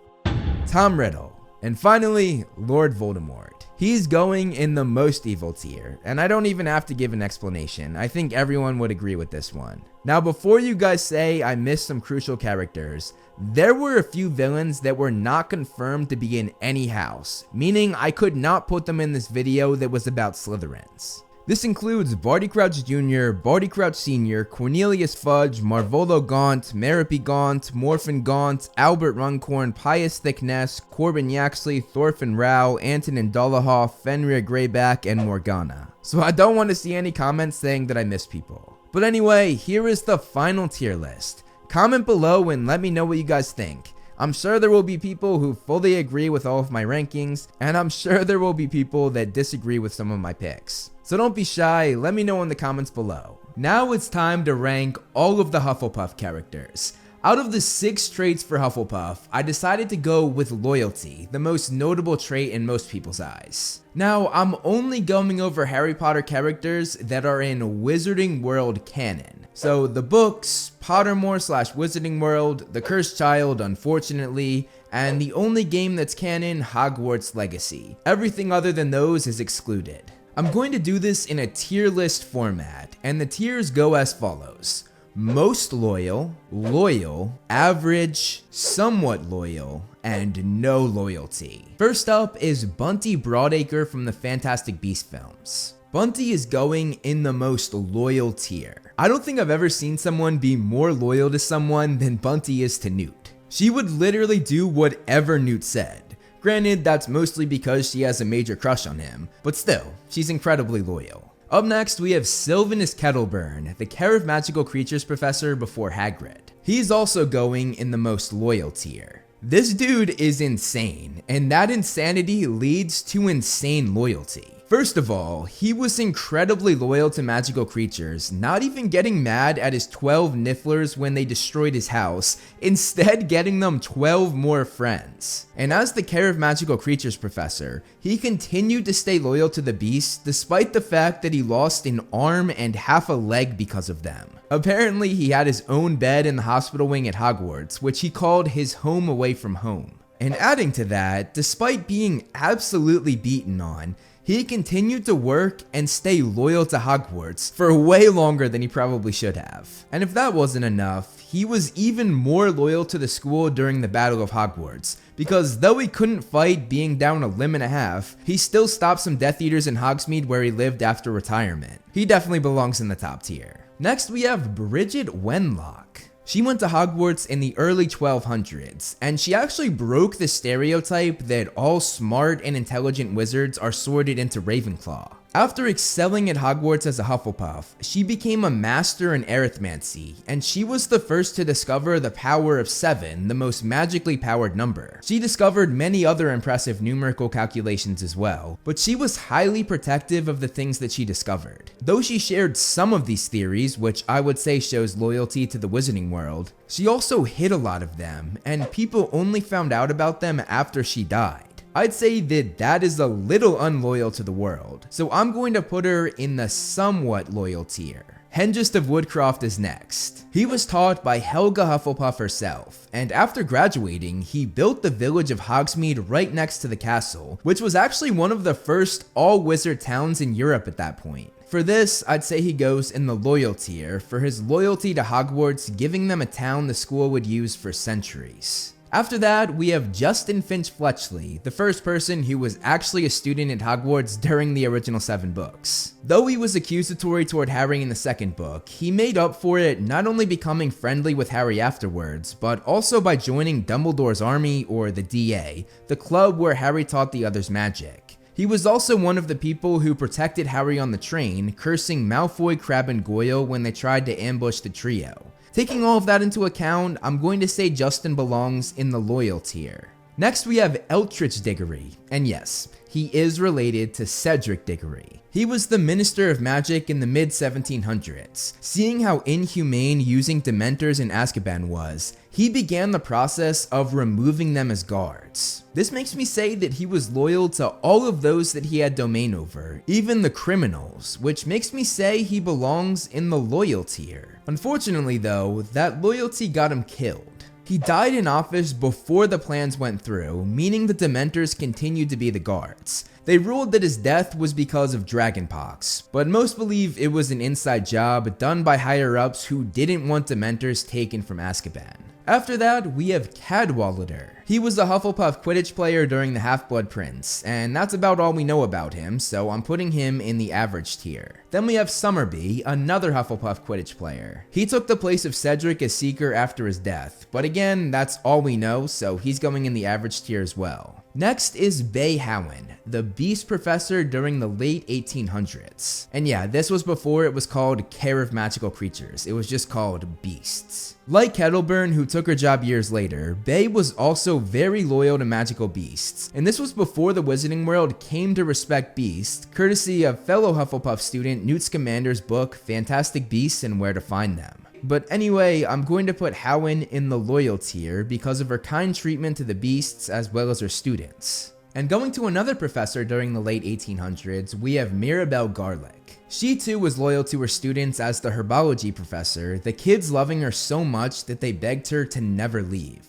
Tom Riddle. And finally, Lord Voldemort. He's going in the most evil tier, and I don't even have to give an explanation. I think everyone would agree with this one. Now, before you guys say I missed some crucial characters, there were a few villains that were not confirmed to be in any house, meaning I could not put them in this video that was about Slytherins. This includes Barty Crouch Jr., Barty Crouch Sr., Cornelius Fudge, Marvolo Gaunt, Merope Gaunt, Morphin Gaunt, Albert Runcorn, Pius Thickness, Corbin Yaxley, Thorfinn Rao, Antonin Dollahoff, Fenrir Greyback, and Morgana. So I don't want to see any comments saying that I miss people. But anyway, here is the final tier list. Comment below and let me know what you guys think. I'm sure there will be people who fully agree with all of my rankings, and I'm sure there will be people that disagree with some of my picks. So don't be shy, let me know in the comments below. Now it's time to rank all of the Hufflepuff characters. Out of the 6 traits for Hufflepuff, I decided to go with loyalty, the most notable trait in most people's eyes. Now, I'm only going over Harry Potter characters that are in Wizarding World canon. So the books, Pottermore/Wizarding World, The Cursed Child, unfortunately, and the only game that's canon, Hogwarts Legacy. Everything other than those is excluded. I'm going to do this in a tier list format, and the tiers go as follows. Most loyal, loyal, average, somewhat loyal, and no loyalty. First up is Bunty Broadacre from the Fantastic Beasts films. Bunty is going in the most loyal tier. I don't think I've ever seen someone be more loyal to someone than Bunty is to Newt. She would literally do whatever Newt said. Granted, that's mostly because she has a major crush on him, but still, she's incredibly loyal. Up next, we have Sylvanus Kettleburn, the Care of Magical Creatures professor before Hagrid. He's also going in the most loyal tier. This dude is insane, and that insanity leads to insane loyalty. First of all, he was incredibly loyal to magical creatures, not even getting mad at his 12 Nifflers when they destroyed his house, instead getting them 12 more friends. And as the Care of Magical Creatures professor, he continued to stay loyal to the beasts despite the fact that he lost an arm and half a leg because of them. Apparently, he had his own bed in the hospital wing at Hogwarts, which he called his home away from home. And adding to that, despite being absolutely beaten on, he continued to work and stay loyal to Hogwarts for way longer than he probably should have. And if that wasn't enough, he was even more loyal to the school during the Battle of Hogwarts, because though he couldn't fight being down a limb and a half, he still stopped some Death Eaters in Hogsmeade where he lived after retirement. He definitely belongs in the top tier. Next we have Bridget Wenlock. She went to Hogwarts in the early 1200s, and she actually broke the stereotype that all smart and intelligent wizards are sorted into Ravenclaw. After excelling at Hogwarts as a Hufflepuff, she became a master in arithmancy, and she was the first to discover the power of 7, the most magically powered number. She discovered many other impressive numerical calculations as well, but she was highly protective of the things that she discovered. Though she shared some of these theories, which I would say shows loyalty to the Wizarding World, she also hid a lot of them, and people only found out about them after she died. I'd say that is a little unloyal to the world, so I'm going to put her in the somewhat loyal tier. Hengist of Woodcroft is next. He was taught by Helga Hufflepuff herself, and after graduating, he built the village of Hogsmeade right next to the castle, which was actually one of the first all-wizard towns in Europe at that point. For this, I'd say he goes in the loyal tier for his loyalty to Hogwarts, giving them a town the school would use for centuries. After that, we have Justin Finch Fletchley, the first person who was actually a student at Hogwarts during the original 7 books. Though he was accusatory toward Harry in the second book, he made up for it not only becoming friendly with Harry afterwards, but also by joining Dumbledore's army, or the DA, the club where Harry taught the others magic. He was also one of the people who protected Harry on the train, cursing Malfoy, Crabbe, and Goyle when they tried to ambush the trio. Taking all of that into account, I'm going to say Justin belongs in the loyal tier. Next we have Eltrich Diggory, and yes, he is related to Cedric Diggory. He was the Minister of Magic in the mid-1700s. Seeing how inhumane using Dementors in Azkaban was, he began the process of removing them as guards. This makes me say that he was loyal to all of those that he had domain over, even the criminals, which makes me say he belongs in the loyal tier. Unfortunately though, that loyalty got him killed. He died in office before the plans went through, meaning the Dementors continued to be the guards. They ruled that his death was because of dragonpox, but most believe it was an inside job done by higher-ups who didn't want Dementors taken from Azkaban. After that, we have Cadwallader. He was a Hufflepuff Quidditch player during the Half-Blood Prince, and that's about all we know about him, so I'm putting him in the average tier. Then we have Summerby, another Hufflepuff Quidditch player. He took the place of Cedric as Seeker after his death, but again, that's all we know, so he's going in the average tier as well. Next is Bay Howen, the Beast Professor during the late 1800s. And yeah, this was before it was called Care of Magical Creatures, it was just called Beasts. Like Kettleburn, who took her job years later, Bay was also very loyal to magical beasts, and this was before the Wizarding World came to respect beasts, courtesy of fellow Hufflepuff student Newt Scamander's book Fantastic Beasts and Where to Find Them. But anyway, I'm going to put Howen in the loyal tier because of her kind treatment to the beasts as well as her students. And going to another professor during the late 1800s, we have Mirabelle Garlick. She too was loyal to her students as the herbology professor, the kids loving her so much that they begged her to never leave.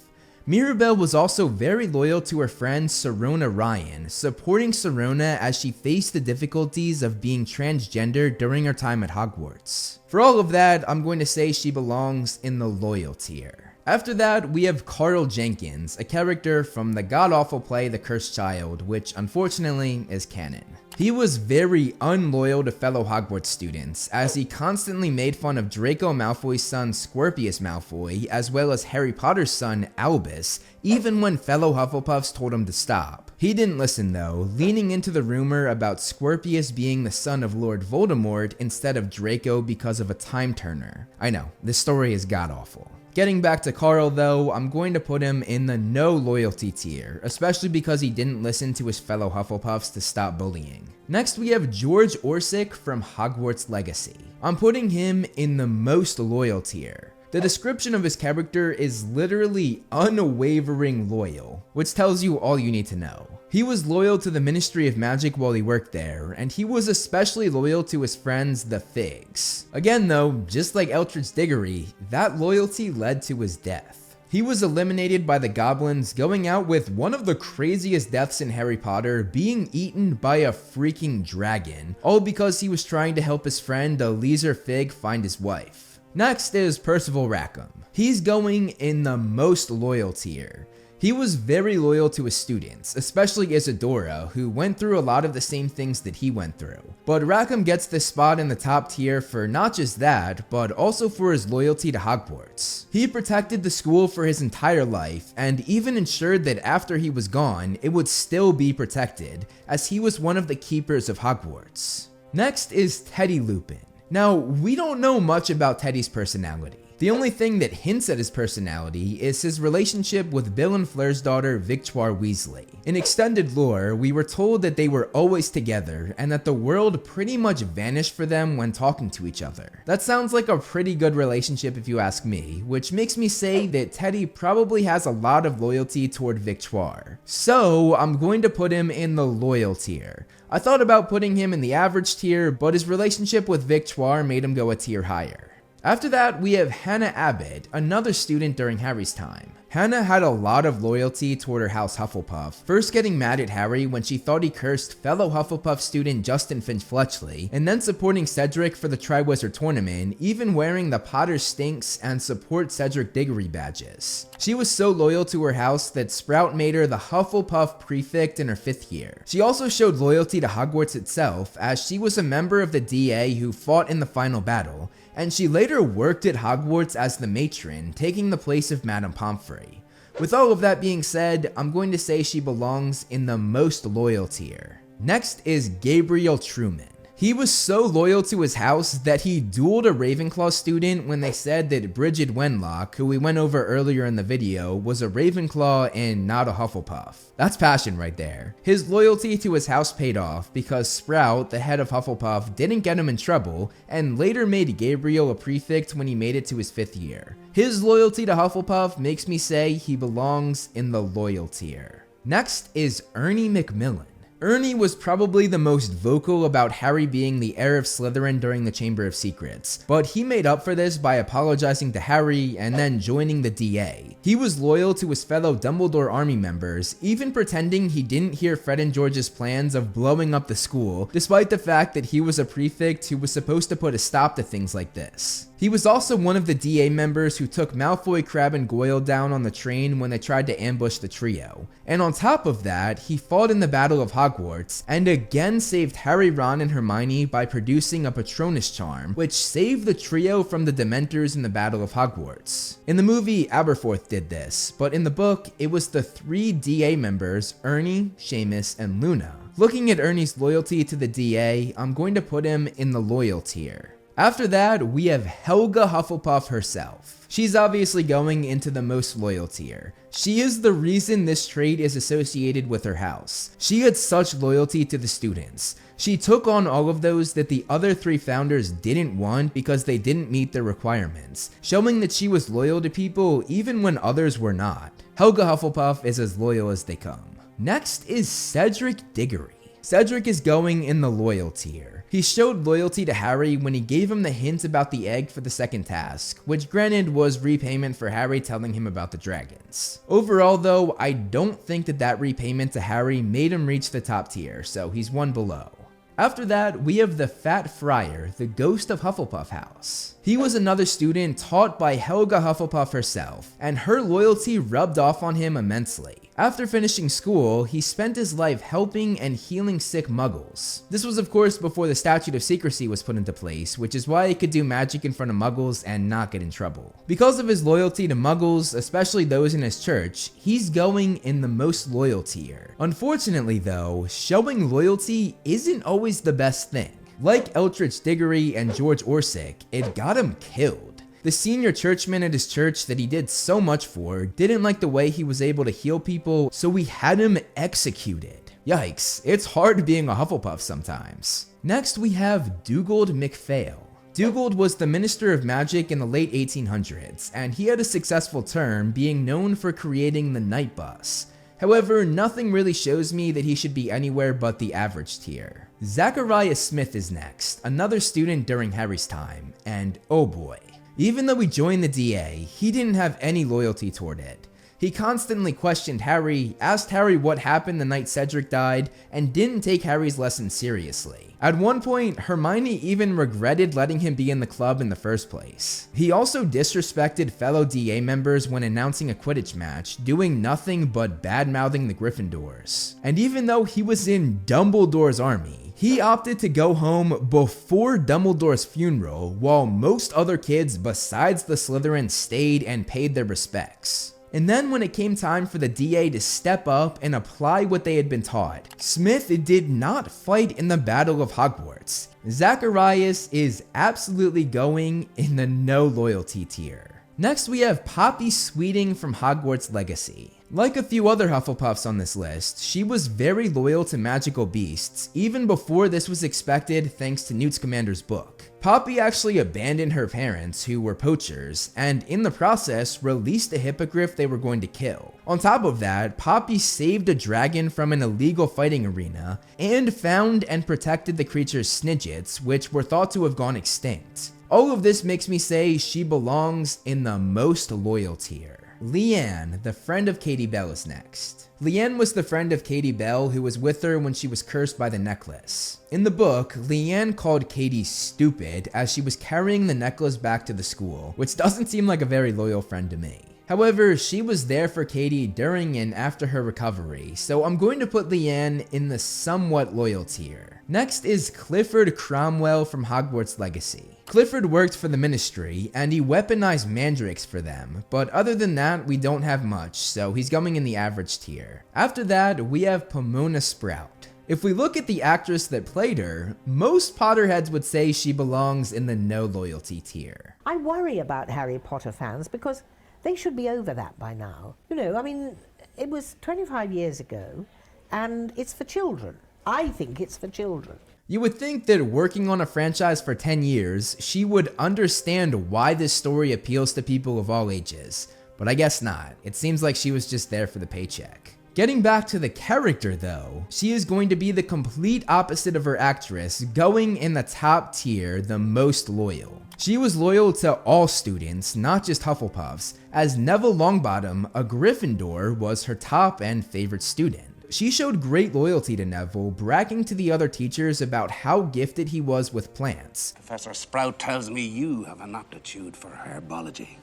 Mirabelle was also very loyal to her friend Serona Ryan, supporting Serona as she faced the difficulties of being transgender during her time at Hogwarts. For all of that, I'm going to say she belongs in the loyal tier. After that, we have Carl Jenkins, a character from the god-awful play The Cursed Child, which unfortunately is canon. He was very unloyal to fellow Hogwarts students, as he constantly made fun of Draco Malfoy's son Scorpius Malfoy, as well as Harry Potter's son Albus, even when fellow Hufflepuffs told him to stop. He didn't listen though, leaning into the rumor about Scorpius being the son of Lord Voldemort instead of Draco because of a time turner. I know, this story is god-awful. Getting back to Carl though, I'm going to put him in the no loyalty tier, especially because he didn't listen to his fellow Hufflepuffs to stop bullying. Next we have George Orsic from Hogwarts Legacy. I'm putting him in the most loyal tier. The description of his character is literally unwavering loyal, which tells you all you need to know. He was loyal to the Ministry of Magic while he worked there, and he was especially loyal to his friends, the Figs. Again though, just like Eldritch Diggory, that loyalty led to his death. He was eliminated by the goblins, going out with one of the craziest deaths in Harry Potter, being eaten by a freaking dragon, all because he was trying to help his friend Eliezer Fig find his wife. Next is Percival Rackham. He's going in the most loyal tier. He was very loyal to his students, especially Isadora, who went through a lot of the same things that he went through. But Rackham gets this spot in the top tier for not just that, but also for his loyalty to Hogwarts. He protected the school for his entire life, and even ensured that after he was gone, it would still be protected, as he was one of the keepers of Hogwarts. Next is Teddy Lupin. Now, we don't know much about Teddy's personality. The only thing that hints at his personality is his relationship with Bill and Fleur's daughter, Victoire Weasley. In extended lore, we were told that they were always together and that the world pretty much vanished for them when talking to each other. That sounds like a pretty good relationship if you ask me, which makes me say that Teddy probably has a lot of loyalty toward Victoire. So I'm going to put him in the loyal tier. I thought about putting him in the average tier, but his relationship with Victoire made him go a tier higher. After that, we have Hannah Abbott, another student during Harry's time. Hannah had a lot of loyalty toward her house Hufflepuff, first getting mad at Harry when she thought he cursed fellow Hufflepuff student Justin Finch-Fletchley, and then supporting Cedric for the Triwizard Tournament, even wearing the Potter Stinks and Support Cedric Diggory badges. She was so loyal to her house that Sprout made her the Hufflepuff prefect in her 5th year. She also showed loyalty to Hogwarts itself, as she was a member of the DA who fought in the final battle, and she later worked at Hogwarts as the matron, taking the place of Madame Pomfrey. With all of that being said, I'm going to say she belongs in the most loyal tier. Next is Gabriel Truman. He was so loyal to his house that he dueled a Ravenclaw student when they said that Bridget Wenlock, who we went over earlier in the video, was a Ravenclaw and not a Hufflepuff. That's passion right there. His loyalty to his house paid off because Sprout, the head of Hufflepuff, didn't get him in trouble and later made Gabriel a prefect when he made it to his 5th year. His loyalty to Hufflepuff makes me say he belongs in the loyal tier. Next is Ernie Macmillan. Ernie was probably the most vocal about Harry being the heir of Slytherin during the Chamber of Secrets, but he made up for this by apologizing to Harry and then joining the DA. He was loyal to his fellow Dumbledore army members, even pretending he didn't hear Fred and George's plans of blowing up the school, despite the fact that he was a prefect who was supposed to put a stop to things like this. He was also one of the DA members who took Malfoy, Crabbe, and Goyle down on the train when they tried to ambush the trio. And on top of that, he fought in the Battle of Hogwarts, and again saved Harry, Ron, and Hermione by producing a Patronus charm, which saved the trio from the Dementors in the Battle of Hogwarts. In the movie, Aberforth did this, but in the book, it was the 3 DA members, Ernie, Seamus, and Luna. Looking at Ernie's loyalty to the DA, I'm going to put him in the loyal tier. After that, we have Helga Hufflepuff herself. She's obviously going into the most loyal tier. She is the reason this trait is associated with her house. She had such loyalty to the students. She took on all of those that the other 3 founders didn't want because they didn't meet their requirements, showing that she was loyal to people even when others were not. Helga Hufflepuff is as loyal as they come. Next is Cedric Diggory. Cedric is going in the loyal tier. He showed loyalty to Harry when he gave him the hint about the egg for the second task, which granted was repayment for Harry telling him about the dragons. Overall though, I don't think that repayment to Harry made him reach the top tier, so he's one below. After that, we have the Fat Friar, the ghost of Hufflepuff House. He was another student taught by Helga Hufflepuff herself, and her loyalty rubbed off on him immensely. After finishing school, he spent his life helping and healing sick muggles. This was of course before the Statute of Secrecy was put into place, which is why he could do magic in front of muggles and not get in trouble. Because of his loyalty to muggles, especially those in his church, he's going in the most loyal tier. Unfortunately though, showing loyalty isn't always the best thing. Like Eldritch Diggory and George Orsic, it got him killed. The senior churchman at his church that he did so much for didn't like the way he was able to heal people, so we had him executed. Yikes, it's hard being a Hufflepuff sometimes. Next we have Dugald MacPhail. Dugald was the Minister of Magic in the late 1800s, and he had a successful term being known for creating the Night Bus. However, nothing really shows me that he should be anywhere but the average tier. Zachariah Smith is next, another student during Harry's time, and oh boy. Even though he joined the DA, he didn't have any loyalty toward it. He constantly questioned Harry, asked Harry what happened the night Cedric died, and didn't take Harry's lessons seriously. At one point, Hermione even regretted letting him be in the club in the first place. He also disrespected fellow DA members when announcing a Quidditch match, doing nothing but bad-mouthing the Gryffindors. And even though he was in Dumbledore's army, he opted to go home before Dumbledore's funeral, while most other kids besides the Slytherin stayed and paid their respects. And then when it came time for the DA to step up and apply what they had been taught, Smith did not fight in the Battle of Hogwarts. Zacharias is absolutely going in the no loyalty tier. Next we have Poppy Sweeting from Hogwarts Legacy. Like a few other Hufflepuffs on this list, she was very loyal to magical beasts, even before this was expected thanks to Newt Scamander's book. Poppy actually abandoned her parents, who were poachers, and in the process released a hippogriff they were going to kill. On top of that, Poppy saved a dragon from an illegal fighting arena, and found and protected the creature's snidgets, which were thought to have gone extinct. All of this makes me say she belongs in the most loyal tier. Leanne, the friend of Katie Bell, is next. Leanne was the friend of Katie Bell who was with her when she was cursed by the necklace. In the book, Leanne called Katie stupid as she was carrying the necklace back to the school, which doesn't seem like a very loyal friend to me. However, she was there for Katie during and after her recovery, so I'm going to put Leanne in the somewhat loyal tier. Next is Clifford Cromwell from Hogwarts Legacy. Clifford worked for the Ministry, and he weaponized mandrakes for them, but other than that, we don't have much, so he's going in the average tier. After that, we have Pomona Sprout. If we look at the actress that played her, most Potterheads would say she belongs in the no loyalty tier. I worry about Harry Potter fans because they should be over that by now. You know, I mean, it was 25 years ago, and it's for children. I think it's for children. You would think that working on a franchise for 10 years, she would understand why this story appeals to people of all ages, but I guess not. It seems like she was just there for the paycheck. Getting back to the character though, she is going to be the complete opposite of her actress, going in the top tier, the most loyal. She was loyal to all students, not just Hufflepuffs, as Neville Longbottom, a Gryffindor, was her top and favorite student. She showed great loyalty to Neville, bragging to the other teachers about how gifted he was with plants. Professor Sprout tells me you have an aptitude for herbology.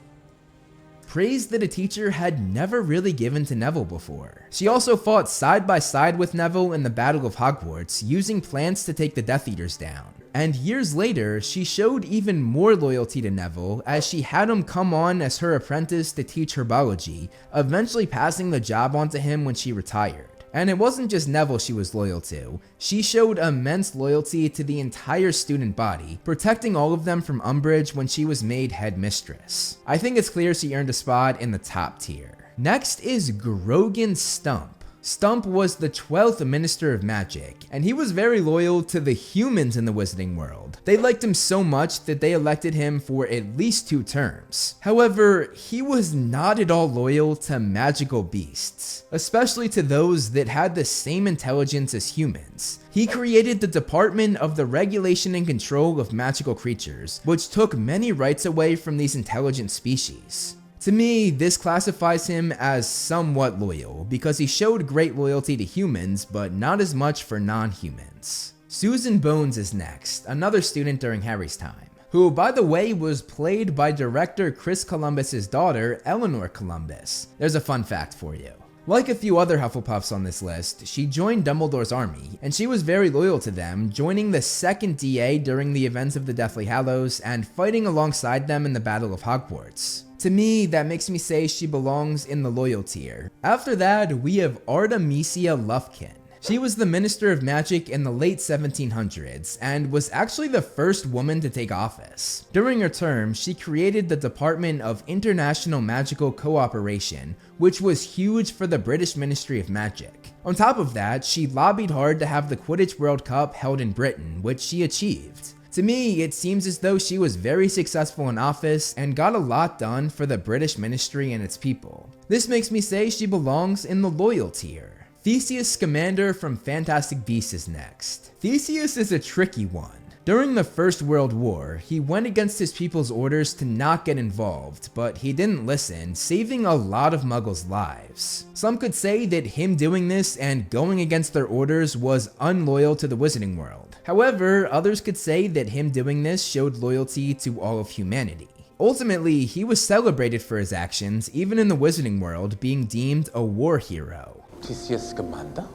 Praise that a teacher had never really given to Neville before. She also fought side by side with Neville in the Battle of Hogwarts, using plants to take the Death Eaters down. And years later, she showed even more loyalty to Neville as she had him come on as her apprentice to teach herbology, eventually passing the job on to him when she retired. And it wasn't just Neville she was loyal to. She showed immense loyalty to the entire student body, protecting all of them from Umbridge when she was made headmistress. I think it's clear she earned a spot in the top tier. Next is Grogan Stump. Stump was the 12th Minister of Magic, and he was very loyal to the humans in the Wizarding world. They liked him so much that they elected him for at least 2 terms. However, he was not at all loyal to magical beasts, especially to those that had the same intelligence as humans. He created the Department of the Regulation and Control of Magical Creatures, which took many rights away from these intelligent species. To me, this classifies him as somewhat loyal, because he showed great loyalty to humans, but not as much for non-humans. Susan Bones is next, another student during Harry's time, who, by the way, was played by director Chris Columbus's daughter, Eleanor Columbus. There's a fun fact for you. Like a few other Hufflepuffs on this list, she joined Dumbledore's army, and she was very loyal to them, joining the 2nd DA during the events of the Deathly Hallows and fighting alongside them in the Battle of Hogwarts. To me, that makes me say she belongs in the loyal tier. After that, we have Artemisia Lufkin. She was the Minister of Magic in the late 1700s and was actually the first woman to take office. During her term, she created the Department of International Magical Cooperation, which was huge for the British Ministry of Magic. On top of that, she lobbied hard to have the Quidditch World Cup held in Britain, which she achieved. To me, it seems as though she was very successful in office and got a lot done for the British ministry and its people. This makes me say she belongs in the loyal tier. Theseus Scamander from Fantastic Beasts is next. Theseus is a tricky one. During the First World War, he went against his people's orders to not get involved, but he didn't listen, saving a lot of Muggles' lives. Some could say that him doing this and going against their orders was unloyal to the Wizarding world. However, others could say that him doing this showed loyalty to all of humanity. Ultimately, he was celebrated for his actions, even in the Wizarding world, being deemed a war hero. Theseus Scamander?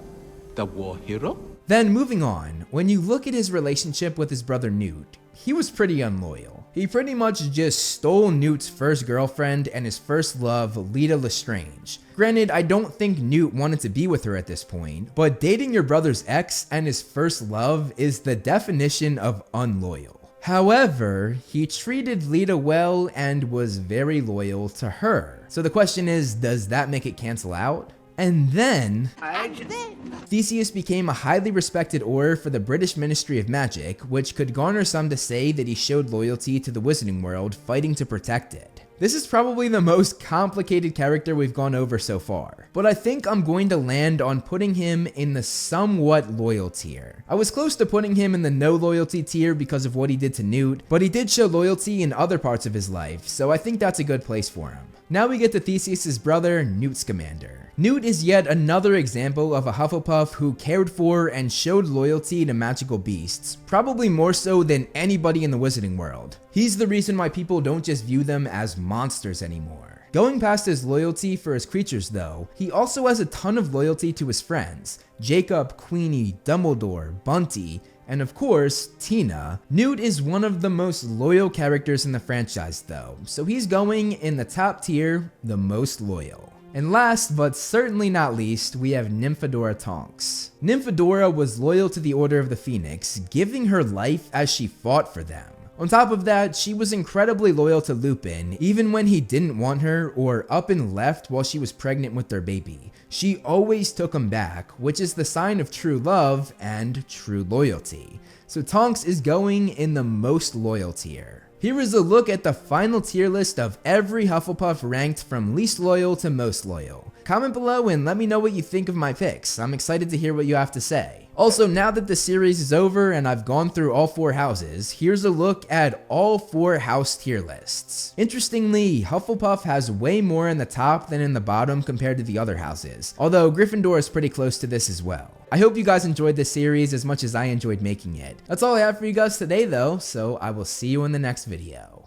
The war hero? Then moving on, when you look at his relationship with his brother Newt, he was pretty unloyal. He pretty much just stole Newt's first girlfriend and his first love, Leta Lestrange. Granted, I don't think Newt wanted to be with her at this point, but dating your brother's ex and his first love is the definition of unloyal. However, he treated Leta well and was very loyal to her. So the question is, does that make it cancel out? And then, Theseus became a highly respected Auror for the British Ministry of Magic, which could garner some to say that he showed loyalty to the Wizarding world, fighting to protect it. This is probably the most complicated character we've gone over so far, but I think I'm going to land on putting him in the somewhat loyal tier. I was close to putting him in the no loyalty tier because of what he did to Newt, but he did show loyalty in other parts of his life, so I think that's a good place for him. Now we get to Theseus' brother, Newt Scamander. Newt is yet another example of a Hufflepuff who cared for and showed loyalty to magical beasts, probably more so than anybody in the Wizarding world. He's the reason why people don't just view them as monsters anymore. Going past his loyalty for his creatures though, he also has a ton of loyalty to his friends, Jacob, Queenie, Dumbledore, Bunty, and of course, Tina. Newt is one of the most loyal characters in the franchise though, so he's going in the top tier, the most loyal. And last, but certainly not least, we have Nymphadora Tonks. Nymphadora was loyal to the Order of the Phoenix, giving her life as she fought for them. On top of that, she was incredibly loyal to Lupin, even when he didn't want her or up and left while she was pregnant with their baby. She always took him back, which is the sign of true love and true loyalty. So Tonks is going in the most loyal tier. Here is a look at the final tier list of every Hufflepuff ranked from least loyal to most loyal. Comment below and let me know what you think of my picks. I'm excited to hear what you have to say. Also, now that the series is over and I've gone through all 4 houses, here's a look at all 4 house tier lists. Interestingly, Hufflepuff has way more in the top than in the bottom compared to the other houses, although Gryffindor is pretty close to this as well. I hope you guys enjoyed this series as much as I enjoyed making it. That's all I have for you guys today though, so I will see you in the next video.